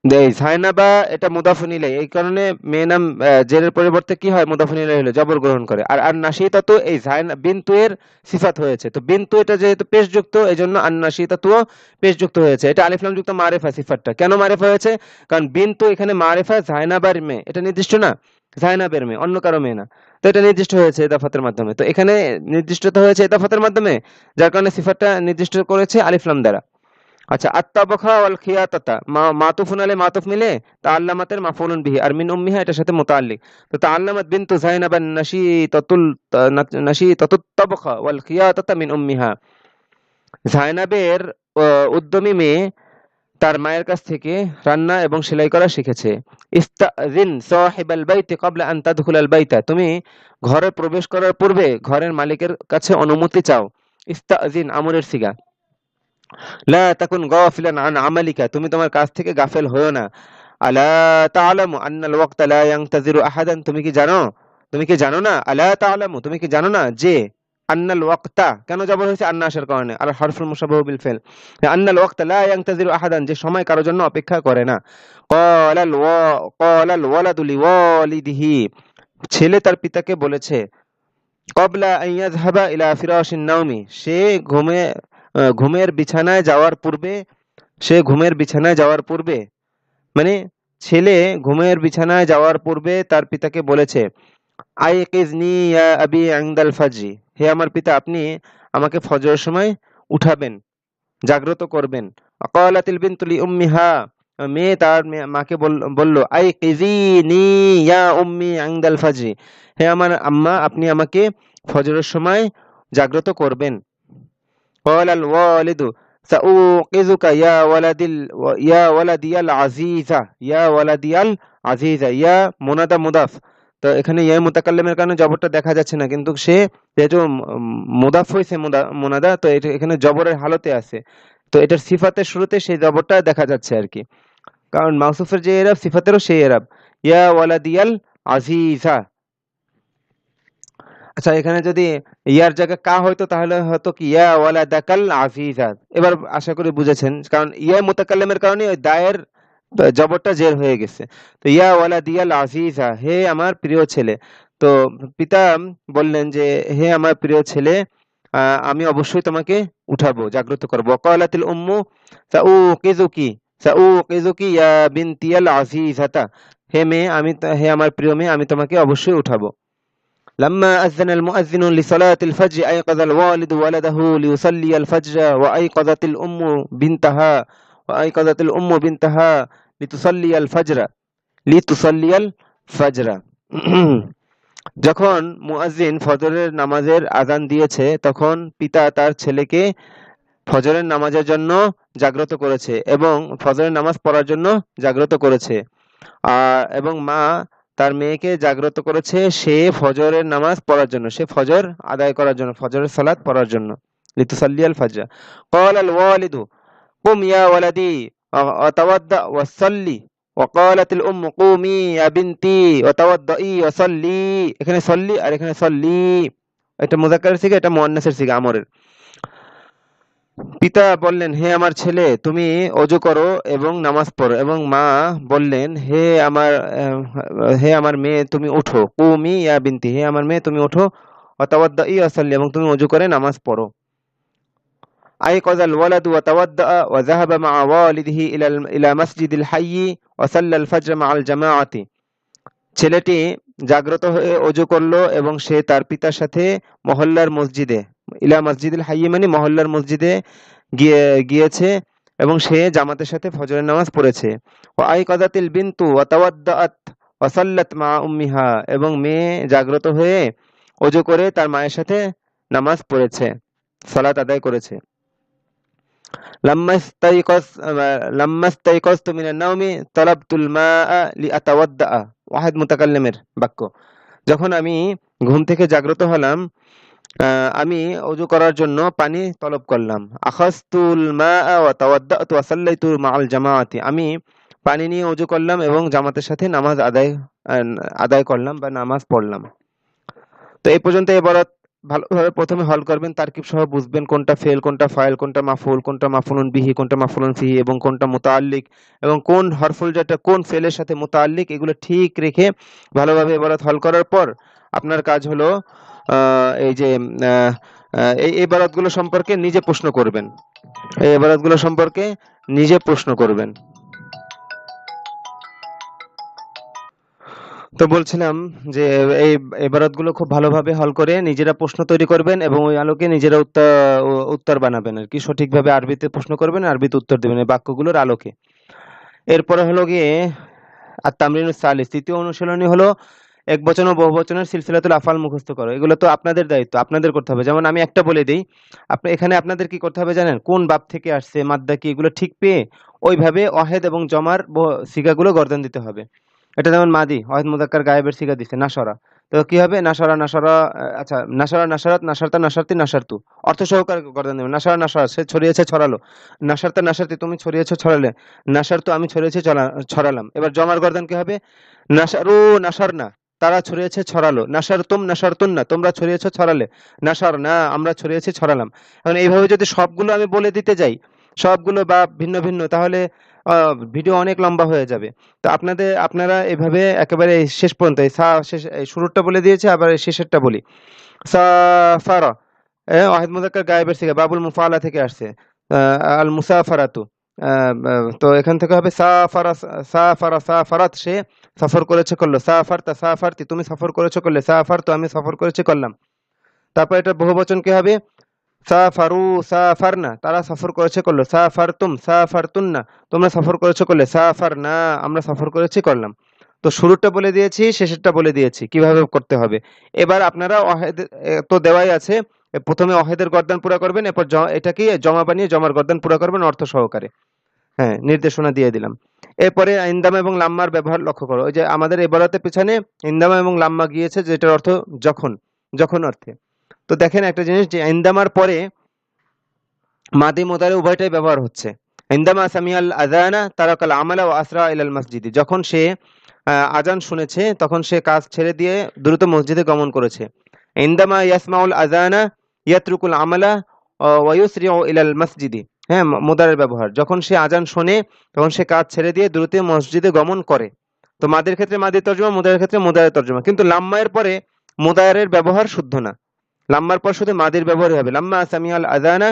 এই জায়নাবা এটা মুদাফুন ইলাই, এই কারণে মেয়ে নাম জেরের পরিবর্তে কি হয়, মুদাফুন ইলাই হলো জবর গ্রহণ করে। আর আর নাশীতাতু এই বিন্তু এর সিফাত হয়েছে, তো বিন্তু এটা যেহেতু পেশযুক্ত এজন্য আন নাশীতাতুও পেশযুক্ত হয়েছে। এটা আলিফ লাম যুক্ত মারিফা সিফাতটা কেন মারিফা হয়েছে, কারণ বিন্তু এখানে মারিফা, জায়নাবার মেয়ে এটা নির্দিষ্ট না, জায়নাবের মেয়ে, অন্য কারো মেয়ে না, তো এটা নির্দিষ্ট হয়েছে ইদাফাতের মাধ্যমে। তো এখানে নির্দিষ্টতা হয়েছে ইদাফাতের মাধ্যমে, যার কারণে সিফাতটা নির্দিষ্ট করেছে আলিফ লাম দ্বারা। আচ্ছা, আত্তাবখা ওয়াল খিয়াতাতা মাতুফুন আলাই মাতুফ মিলে তাআল্লামাতের মাফউলুন বিহি, আর মিন উম্মিহা এটার সাথে মুতাআল্লিক। তো তাআল্লামাত বিনতু যায়নাবান নাশীতাতুত তাবখা ওয়াল খিয়াতাতা মিন উম্মিহা, যায়নাবের উদ্যমী মেয়ে তার মায়ের কাছ থেকে রান্না এবং সেলাই করা শিখেছে। ইস্তাযিন সাহিবাল বাইতি ক্বাবলা আন তাদখুলাল বাইতা, তুমি ঘরে প্রবেশ করার পূর্বে ঘরের মালিকের কাছে অনুমতি চাও। ইস্তাযিন আমরের সিগা। লা তাকুন গাফিলান আন আমালিকা, তুমি তোমার কাজ থেকে গাফেল হয়ো না। আলা তা'লামু আন্নাল ওয়াক্তা লা ইয়ানতাযিরু আহাদান, তুমি কি জানো, তুমি কি জানো না, আলা তা'লামু তুমি কি জানো না যে, আন্নাল ওয়াক্তা কেন জবর হয়েছে আন্না আসার কারণে, আর হরফুল মুশাব্বাহু বিল ফিল, আন্নাল ওয়াক্তা লা ইয়ানতাযিরু আহাদান, যে সময় কারোর জন্য অপেক্ষা করে না। ক্বালাল ওয়ালাদু লিওয়ালিদিহি, ছেলে তার পিতাকে বলেছে, ক্বাবলা আন ইয়াযহাবা ইলা ফিরাশিন নাওমি, সে ঘুমের বিছানায় যাওয়ার পূর্বে, সে ঘুমের বিছানায় যাওয়ার পূর্বে, মানে ছেলে ঘুমের বিছানায় যাওয়ার পূর্বে তার পিতাকে বলেছে, আইকিজনি ইয়া আবি ইনদাল ফাজরি, হে আমার পিতা আপনি আমাকে ফজরের সময় উঠাবেন, জাগ্রত করবেন। ক্বালাতিল বিনতু লি উম্মিহা, মেয়ে তার মাকে বলল, আইকিজিনি ইয়া উম্মি ইনদাল ফাজরি, হে আমার আম্মা আপনি আমাকে ফজরের সময় জাগ্রত করবেন। ক্বালাল ওয়ালিদু সাউকিযুকা ইয়া ওয়ালাদিয়াল আজিজা, ইয়া ওয়ালাদিয়াল আজিজা, ইয়া মুনাদা মুদাফ, তো এখানে ইয়া মুতাকাল্লিমের কারণে জবরটা দেখা যাচ্ছে না, কিন্তু সে যেহেতু মুদাফ হয়েছে মুনাদা, তো এটা এখানে জবরের হালতে আছে, তো এটার সিফাতের শুরুতে সেই জবরটা দেখা যাচ্ছে আর কি, কারণ মাউসুফের যে এরাব সিফাতেরও সেই এরাব, ইয়া ওয়ালাদিয়াল আজিজা। আচ্ছা, এখানে যদি ইয়ার জায়গায় কা হয়তো তাহলে হয়তো কি ইয়া ওয়ালাদাকাল আজিজা। এবার আশা করি বুঝেছেন, কারণ ইয়া মুতাকাল্লিমের কারণে ওই দায়ের জবরটা জের হয়ে গেছে। তো ইয়া ওয়ালাদিয়াল আজিজা, হে আমার প্রিয় ছেলে। তো পিতা বললেন যে, হে আমার প্রিয় ছেলে, আমি অবশ্যই তোমাকে উঠাবো, জাগ্রত করবো। ওয়াকালাতিল উম্মু সাউকিযুকি, সাউকিযুকি ইয়া বিনতিয়াল আজিজাতা, হে মেয়ে হে আমার প্রিয় মেয়ে, আমি তোমাকে অবশ্যই উঠাবো। লাম্মা আযানাল মুআযযিনু লিসালাতিল ফাজর আইকাযাল ওয়ালিদু ওয়ালাদাহু লিইউসাল্লিয়াল ফাজর ওয়া আইকাযাতিল উম্মু বিনতাহা লিতুসাল্লিয়াল ফাজরা লিতুসাল্লিয়াল ফাজরা। যখন মুয়াজ্জিন ফজরের নামাজের আযান দিয়েছে, তখন পিতা তার ছেলেকে ফজরের নামাজের জন্য জাগ্রত করেছে এবং ফজরের নামাজ পড়ার জন্য জাগ্রত করেছে। এবং মা তার মেয়েকে জাগ্রত করেছে সে ফজরের নামাজ পড়ার জন্য, সে ফজর আদায় করার জন্য, ফজরের সালাত পড়ার জন্য। লিতুসাল্লিয়াল ফাজরা। ক্বালাল ওয়ালিদু কুম ইয়া ওয়ালাদি ওয়াতাওয়াদ্দা ওয়াসাল্লি ওয়াকালাতিল উম্মু কুমি ইয়া বিনতি ওয়াতাওয়াদ্দাই ওয়াসাল্লি। এখানে সল্লি আর এখানে সল্লি, এটা মুযাক্কারের সিগা, এটা মুয়ান্নাসের সিগা, আমরের। পিতা বললেন, হে আমার ছেলে, তুমি অজু করো এবং নামাজ পড়ো, এবং মা বললেন, হে আমার মেয়ে, তুমি উঠো। কুমি ইয়া বিনতি, হে আমার মেয়ে, তুমি উঠো। ওয়াতাওয়াদ্দাই ওয়াসাল্লি, এবং তুমি অজু করে নামাজ পড়ো। আইকাযাল ওয়ালাদু ওয়াতাওয়াদ্দা ওয়া যাহাবা মা ওয়ালিদিহি ইলা মাসজিদিল হায়্যি ওয়া সাল্লাল ফাজর মাআল জামাআতি। ছেলেটি জাগ্রত হয়ে অজু করলো এবং সে তার পিতার সাথে মহল্লার মসজিদে, ইলা মসজিদুল হাইয়্যি মানে মহল্লার মসজিদে গিয়েছে এবং সে জামাতের সাথে ফজরের নামাজ পড়েছে। ওয়া আইকাযাতিল বিনতু ওয়া তাওয়াদ্দাআত ওয়া সাল্লাত মা উম্মিহা, এবং মেয়ে জাগ্রত হয়ে অজু করে তার মায়ের সাথে নামাজ পড়েছে, সালাত আদায় করেছে। লাম্মা ইস্তাইকাযতু মিনান নাওমি তালাবতুল মাআ লিআতাওয়াদ্দা, ওয়াহিদ মুতাকাল্লিমের বাক্য। যখন আমি ঘুম থেকে জাগ্রত হলাম, আমি অজু করার জন্য পানি তলব করলাম। আখাযতুল মাআ ওয়া তাওয়াদ্দাতু ওয়া সাল্লাইতু মাআল জামাআতি, আমি পানি নিয়ে অজু করলাম এবং জামাতের সাথে নামাজ আদায় করলাম বা নামাজ পড়লাম। তো এই পর্যন্ত ইবারত ভালোভাবে প্রথমে হল করবেন, তারকিব সহ বুঝবেন কোনটা ফেল, কোনটা ফাইল, কোনটা মাফউল, কোনটা মাফউলুন বিহি, কোনটা মাফউলুন ফিহি, এবং কোনটা মুতাআল্লিক, এবং কোন হরফুল জারটা কোন ফেলের সাথে মুতাআল্লিক, এগুলো ঠিক রেখে ভালোভাবে ইবারত হল করার পর আপনার কাজ হলো এই যে এই ইবারতগুলো সম্পর্কে নিজে প্রশ্ন করবেন। এই ইবারতগুলো সম্পর্কে নিজে প্রশ্ন করবেন। তো বলছিলাম যে এই ইবারতগুলো খুব ভালোভাবে হল করে নিজেরা প্রশ্ন তৈরি করবেন এবং ওই আলোকে নিজেরা উত্তর বানাবেন আর কি। সঠিকভাবে আরবিতে প্রশ্ন করবেন, আরবিতে উত্তর দেবেন এই বাক্যগুলোর আলোকে। এরপরে হলো গিয়ে আত-তামরিনুস সালিস, তৃতীয় অনুশীলনী হলো একবচন ও বহুবচনের সিলসিলাতুল আফআল মুখস্থ করো। এগুলো তো আপনাদের দায়িত্ব, আপনাদের করতে হবে। যেমন আমি একটা বলে দেই, এখানে আপনাদের কি করতে হবে জানেন? কোন বাব থেকে আসছে, মাদ্দা কি, এগুলো ঠিক পেয়ে ওইভাবে ওয়াহেদ এবং জমার সিগাগুলো গর্দন দিতে হবে। এটা যেমন মাদি, ওয়াহেদ মুযাক্কার গায়েবের সিগা দিচ্ছে নাশরা, তো কি হবে? নাশরা নাশরা, আচ্ছা নাশরা নাশরাত, নাশারতা নাশারতি, নাশারতু, অর্থ সহকারে গর্দন দেবে। নাশরা নাশরা, সে ছড়িয়েছে ছড়ালো। নাশারতা নাশারতি, তুমি ছড়িয়েছো ছড়ালে। নাশারতু, আমি ছড়িয়েছি ছড়ালাম। এবার জমার গর্দন কি হবে? নাশারু নাশারনা, তারা ছড়িয়েছে ছড়ালো। নাশারতুম নাশারতুন্না, তোমরা ছড়িয়েছো ছড়ালে। নাশারনা, আমরা ছড়িয়েছি ছড়ালাম। এখন এইভাবে যদি সবগুলো আমি বলে দিতে যাই, সবগুলো বা ভিন্ন ভিন্ন, তাহলে ভিডিও অনেক লম্বা হয়ে যাবে। তো আপনারা এভাবে একেবারে শেষ পর্যন্ত এই শুরুরটা বলে দিয়েছে, আবার এই শেষেরটা বলি। সাফারা, ওয়াহিদ মুযাক্কার গায়েবের সিগা, বাবুল মুফাআলা থেকে আসছে। আল মুসাফারাতু, তো এখান থেকে হবে সাফারা সাফারা সাফারাত, সে সফর করেছে করলো। সাফারতা সাফারতি, তুমি সফর করেছো করলে। সাফারতু, আমি সফর করেছি করলাম। তারপর এটা বহুবচন কি হবে? সাফারু সাফারনা, তারা সফর করেছে করলো। সাফারতুম সাফারতুন্না, তোমরা সফর করেছো করলে। সাফারনা, আমরা সফর করেছি করলাম। তো শুরুটা বলে দিয়েছি, শেষেরটা বলে দিয়েছি কিভাবে করতে হবে। এবার আপনারা ওয়াহেদ তো দেওয়াই আছে, প্রথমে ওয়াহেদের গর্দান পুরা করবেন, এরপর এটাকে জমা বানিয়ে জমার গর্দান পুরা করবেন অর্থ সহকারে। হ্যাঁ, নির্দেশনা দিয়ে দিলাম। এরপরে ইন্দামা এবং লাম্মার ব্যবহার লক্ষ্য করো। ওই যে আমাদের ইবারতের পিছনে ইন্দামা এবং লাম্মা গিয়েছে, যেটার অর্থ যখন, যখন অর্থে। তো দেখেন একটা জিনিস, যে ইন্দামার পরে মাদি মুদারি উভয়টাই ব্যবহার হচ্ছে। ইন্দামা সামিয়াল আযানা তারাকাল আমালা ওয়া আসরা ইলাল মসজিদি, যখন সে আজান শুনেছে তখন সে কাজ ছেড়ে দিয়ে দ্রুত মসজিদে গমন করেছে। ইন্দামা ইয়াসমাউল আযানা ইয়াতরুকুল আমালা ওয়া ইউসরিউ ইলাল মসজিদি, হ্যাঁ, মুদারের ব্যবহার। যখন সে আজান শোনে তখন সে কাজ ছেড়ে দিয়ে দ্রুত মসজিদে গমন করে। তো মাদের ক্ষেত্রে মাদি তর্জমা, মুদারের ক্ষেত্রে মুদারের তর্জমা। কিন্তু লাম্মায়ের পরে মুদারের ব্যবহার শুদ্ধ না, লাম্মার পর শুধু মাদির ব্যবহারই হবে। লাম্মা সামিয়াল আযানা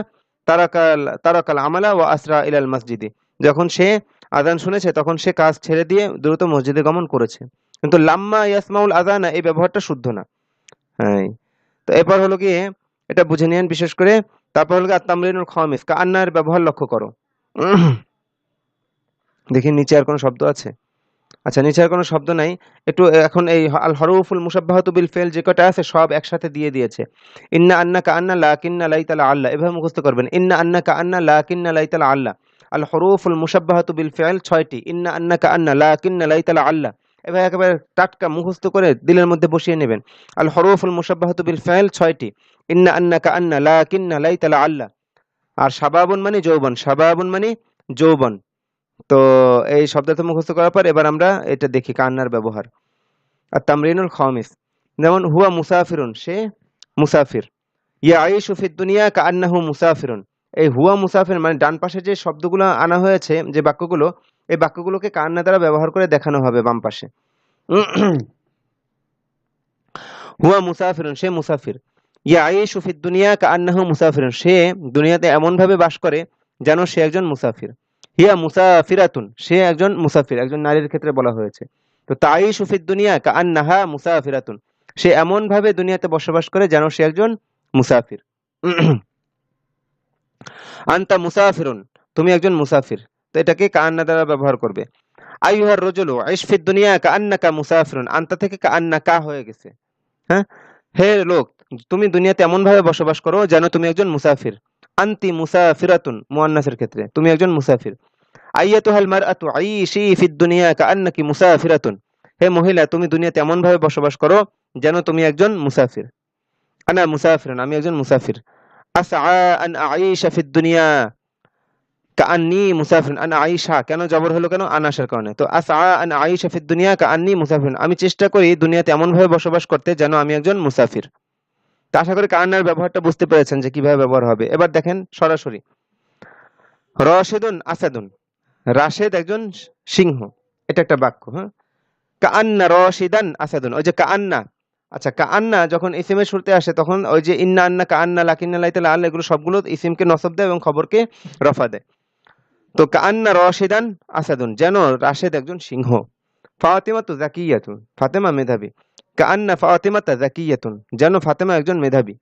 তারাকাল আমালা ওয়া আসরা ইলাল মসজিদি, যখন সে আজান শুনেছে তখন সে কাজ ছেড়ে দিয়ে দ্রুত মসজিদে গমন করেছে। কিন্তু লাম্মা ইয়াসমাউল আযানা এই ব্যবহারটা শুদ্ধ না। হ্যাঁ, তো এরপর হলো গিয়ে এটা বুঝে নিয়েন বিশেষ করে। তারপর হলো গিয়ে আত-তামরিনুল খামিস কাআন্নার ব্যবহার লক্ষ্য করো। দেখি নিচে আর কোনো শব্দ আছে? আচ্ছা, নিচে আর কোনো শব্দ নাই। একটু এখন এই আল হরুফুল মুসাব্বাহাতু বিল ফিল যে কটা আছে সব একসাথে দিয়ে দিয়েছে। ইন্না আন্নাকা আন্না লাকিন্না লাইতা লাআল্লা এভাবে মুখস্থ করবেন। ইন্না আন্নাকা আন্না লাকিন্না লাইতা লাআল্লা। আল হরুফুল মুসাব্বাহাতু বিল ফিল ৬টি। ইন্না আন্নাকা আন্না লাকিন্না লাইতা লাআল্লা এভাবে একেবারে টাটকা মুখস্থ করে দিলের মধ্যে বসিয়ে নেবেন। আল হরুফুল মুসাব্বাহাতু বিল ফিল ৬টি। ইন্না আন্নাকা আন্না লাকিন্না লাইতা লাআল্লা। আর শাবাবুন মানে যৌবন, শাবাবুন মানে যৌবন। তো এই শব্দটা মুখস্থ করার পর এবার আমরা এটা দেখি কান্নার ব্যবহার। আর তামরিনুল খামিস যেমন হুয়া মুসাফিরুন সে মুসাফির। ইয়াঈশু ফিদ দুনিয়া কাআন্নাহু মুসাফিরুন। এই হুয়া মুসাফির মানে ডান পাশে যে শব্দগুলো আনা হয়েছে যে বাক্যগুলো এই বাক্যগুলোকে কান্না দ্বারা ব্যবহার করে দেখানো হবে বাম পাশে। হুয়া মুসাফিরুন সে মুসাফির। ইয়াঈশু ফিদ দুনিয়া কাআন্নাহু মুসাফিরুন সে দুনিয়াতে এমন ভাবে বাস করে যেন সে একজন মুসাফির। হিয়া মুসাফিরাতুন সে একজন মুসাফির, একজন নারীর ক্ষেত্রে বলা হয়েছে। তো তাঈশু ফিদ দুনিয়া কাআন্নাহা মুসাফিরাতুন সে এমন ভাবে দুনিয়াতে বসবাস করে যেন সে একজন মুসাফির। আনতা মুসাফিরুন তুমি একজন মুসাফির। তো এটাকে কাআন্না দ্বারা ব্যবহার করবে। আইয়ুহার রাজুলু আইশ ফিদ দুনিয়া কাআন্নাকা মুসাফিরুন আনতা থেকে কাআন্নাকা হয়ে গেছে। হ্যাঁ, হে লোক তুমি দুনিয়াতে এমন ভাবে বসবাস করো যেন তুমি একজন মুসাফির। আনতি মুসাফিরাতুন মুআন্নাসের ক্ষেত্রে তুমি একজন মুসাফির। আইয়াতুহাল মারআতু আইশি ফিদ দুনিয়া কাআন্নাকি মুসাফিরাতুন হে মহিলা তুমি দুনিয়াতে এমন ভাবে বসবাস করো যেন তুমি একজন মুসাফির। আনা মুসাফিরুন আমি একজন মুসাফির। আসআ আন আইশা ফিদ দুনিয়া কাআন্নি মুসাফিরুন আন আইশা কেন জবর হলো কেন? আন আসার কারণে। তো আসআ আন আইশা ফিদ দুনিয়া কাআন্নি মুসাফিরুন আমি চেষ্টা করি দুনিয়াতে এমন ভাবে বসবাস করতে যেন আমি একজন মুসাফির। তো আশা করি কান্নার ব্যবহারটা বুঝতে পেরেছেন যে কিভাবে ব্যবহার হবে। এবার দেখেন সরাসরি রশিদুন আসাদুন রাশেদ একজন সিংহ। এটা একটা বাক্য। হ্যাঁ, কাআন্না রশিদান আসাদুন ওই যে কাআন্না। আচ্ছা, কাআন্না যখন ইসিমের শুরুতে আসে তখন ওই যে ইন্না আন্না কাআন্না লাকিন্না লাইতা লাআল্লা এগুলো সবগুলো ইসিমকে নসব দেয় এবং খবরকে রফা দেয়। তো কাআন্না রশিদান আসাদুন যেন রাশেদ একজন সিংহ। ফাতিমাতু যাকিয়াতুন ফাতেমা মেধাবী। কাআন্না ফাতিমাতা যাকিয়াতুন যেন ফাতেমা একজন মেধাবী।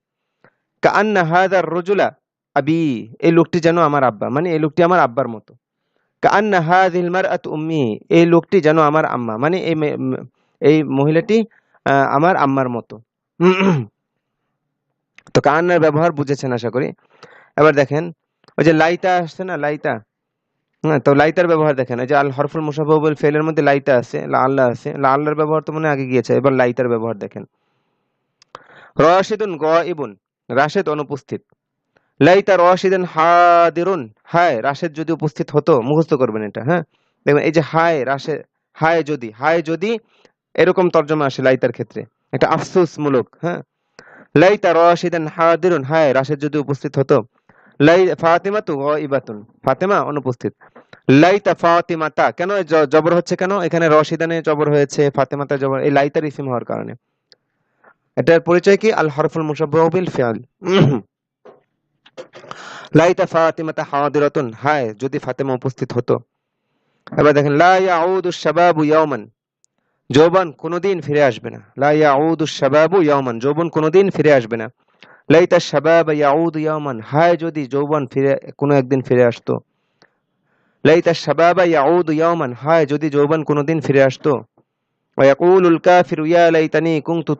কাআন্না হাযার রাজুলা আবি এই লোকটি যেন আমার আব্বা, মানে এই লোকটি আমার আব্বার মতো। কাআন্না হাযিহিল মারআতু উম্মি এই লোকটি যেন আমার আম্মা, মানে এই মহিলাটি আমার আম্মার মতো। তো কাআন্নার ব্যবহার বুঝেছেন আশা করি। এবার দেখেন ওই যে লাইতা আসছে না লাইতা, হ্যাঁ, তো লাইতার ব্যবহার দেখেন। এই যে আল হরফুল মুশাব্বাহু বিল ফিলের মধ্যে লাইতা আছে, লাআল্লাহ আছে। লাআল্লাহর ব্যবহার তো মনে হয় আগে গিয়েছে, এবার লাইতার ব্যবহার দেখেন। রাশিদুন গায়িবুন রাশেদ অনুপস্থিত। লাইতা রাশিদান হাদিরুন হায় রাশেদ যদি উপস্থিত হতো। মুখস্থ করবেন এটা। হ্যাঁ, দেখবেন এই যে হায় রাশেদ, হায় যদি এরকম তর্জমা আসে লাইতার ক্ষেত্রে এটা আফসোসমূলক। হ্যাঁ, লাইতা রাশিদান হাদিরুন হায় রাশেদ যদি উপস্থিত হতো। ফাতিমাতু গায়িবাতুন ফাতেমা অনুপস্থিত। লাইতা ফাতিমাতা কেন জবর হচ্ছে কেন? এখানে রশিদানে জবর হয়েছে, ফাতেমাতা জবর, এই লাইতার ইসিম হওয়ার কারণে। এটার পরিচয় কি? আল হরফুল মুশাব্বাহু বিল ফিল। লাইতা ফাতিমাতা হাদিরাতুন হায় যদি ফাতেমা উপস্থিত হতো। এবার দেখেন লা ইয়াউদুশ শাবাবু ইয়াওমান যৌবন কোনোদিন ফিরে আসবে না। লা ইয়াউদুশ শাবাবু ইয়াওমান যৌবন কোনোদিন ফিরে আসবে না। লাইতা শাবাব ইয়াউদু ইয়াওমান হায় যদি যৌবন ফিরে কোনো একদিন ফিরে আসতো। লাইতা শাবাব ইয়াউদু ইয়াওমান হায় যদি যৌবন কোনোদিন ফিরে আসতো। ওয়া ইয়াকুলুল কাফিরু ইয়া লাইতানি কুনতু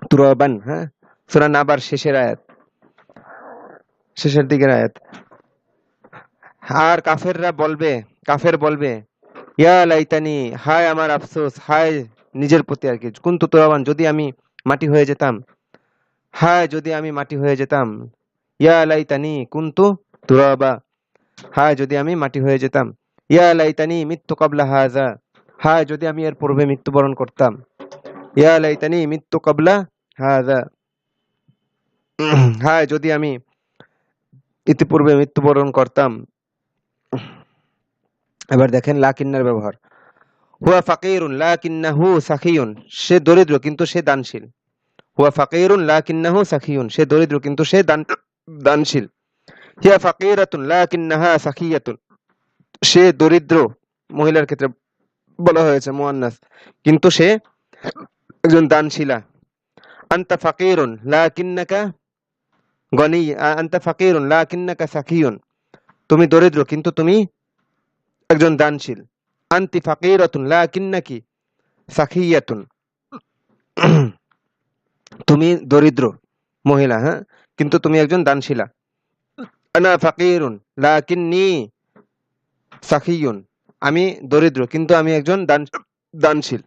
তুরাবান। হ্যাঁ, সূরা নাবার শেষের আয়াত, শেষের দিকের আয়াত। আর কাফের বলবে ইয়া লাইতানি হায় আমার আফসোস, হায় নিজের প্রতি আর কি, কুনতু তুরাবান যদি আমি মাটি হয়ে যেতাম, হায় যদি আমি মাটি হয়ে যেতাম। ইয়া লাইতানি কুনতু তুরাবা হায় যদি আমি মাটি হয়ে যেতাম। ইয়া লাইতানি মিত্তু ক্বাবলা হাযা হায় যদি আমি এর পূর্বে মৃত্যুবরণ করতাম। ইয়া লাইতানি মিত্তু ক্বাবলা হাযা হায় যদি আমি ইতিপূর্বে মৃত্যুবরণ করতাম। এবার দেখেন লাকিন্নার ব্যবহার। হুয়া ফাকিরুন লাকিন্নাহু সাখিয়ুন সে দরিদ্র কিন্তু সে দানশীল। হুয়া ফাকিরুন লাকিন্নাহু সাখিয়ুন সে দরিদ্র কিন্তু সে দানশীল। হিয়া ফাকিরাতুন লাকিন্নাহা সাখিয়াতুন সে দরিদ্র, মহিলার ক্ষেত্রে বলা হয়েছে মুয়ান্নাস, কিন্তু সে একজন দানশীলা। আনতা ফাকিরুন লাকিন্নাকা গনি, আনতা ফাকিরুন লাকিন্নাকা সাকিয়ুন, তুমি দরিদ্র কিন্তু তুমি একজন দানশীল। আনতি ফাকিরাতুন লাকিন্নাকি সাখিয়াতুন, তুমি দরিদ্র মহিলা, হ্যাঁ, কিন্তু তুমি একজন দানশীলা। আনা ফাকিরুন লাকিন্নী সাখিয়ুন, আমি দরিদ্র কিন্তু আমি একজন দানশীল।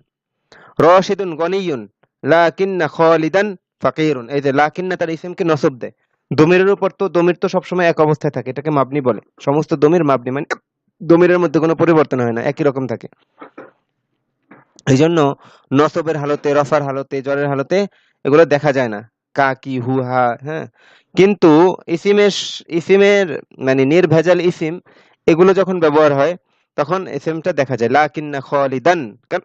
রশিদুন গনিয়ুন লাকিন্না খালিদান ফাকিরুন, এই যে লাকিন্না তার ইসিমকে নসব দেয়। দমিরের উপর তো, দমির তো সবসময় এক অবস্থায় থাকে, এটাকে মাবনি বলে। সমস্ত দমির মাবনি, মানে দমিরের মধ্যে কোনো পরিবর্তন হয় না, একই রকম থাকে। এই জন্য নসবের হালতে, রফার হালতে, জ্বরের হালতে এগুলো দেখা যায় না, কা, কি, হু, হা, হ্যাঁ। কিন্তু ইসিমের মানে নির্ভেজাল ইসিম এগুলো যখন ব্যবহার হয় তখন ইসিমটা দেখা যায়। লাকিন্না খালিদান, কেন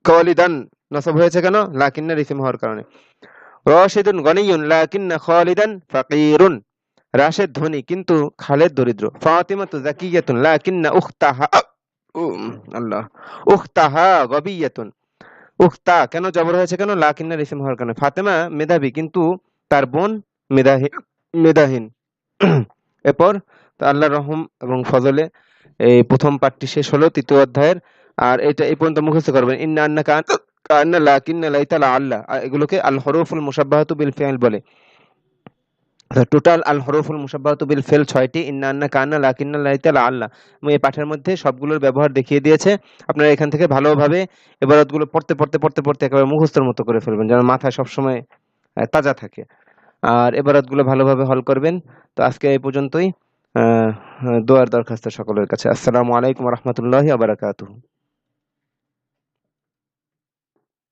খালিদান নসব হয়েছে, কেন? লাকিন্নার ইসিম হওয়ার কারণে। রশিদুন গনিয়ুন লাকিন্না খালিদান ফাকিরুন, রাশেদ ধনী কিন্তু খালেদ দরিদ্র। ফাতিমাতু যাকিয়াতুন লাকিন্না উখতাহা, আল্লাহ, উখতাহা গবিয়াতুন, উখতা কেন জবর হয়েছে, কেন? লাকিন্নার ইসিম হওয়ার কারণে। ফাতেমা মেধাবী কিন্তু তার বোন মেধাহীন। এরপর তো আল্লাহর রহম এবং ফজলে এই প্রথম পাঠটি শেষ হলো, তৃতীয় অধ্যায়ের। আর এটা এই পর্যন্ত মুখস্থ করবেন। ইন্না আন্না কান্না লাকিন্না লাইতা আল্লাহ, এগুলোকে আল হরুফুল মুশাব্বাহাতু বিল ফিআল বলে। টোটাল আল হরুফুল মুশাব্বাহাতু বিল ফিল 6টি, ইন্না আন্না কান্না লাকিন্না লাইতা আল্লাহ। এই পাঠের মধ্যে সবগুলোর ব্যবহার দেখিয়ে দিয়েছে। আপনারা এখান থেকে ভালোভাবে এবারতগুলো পড়তে পড়তে পড়তে পড়তে একেবারে মুখস্থের মতো করে ফেলবেন, যেন মাথায় সবসময় তাজা থাকে। আর এবারতগুলো ভালোভাবে হল করবেন। তো আজকে এই পর্যন্তই। দোয়ার দরখাস্ত সকলের কাছে। আসসালামু আলাইকুম ওয়া রাহমাতুল্লাহি ওয়া বারাকাতুহু।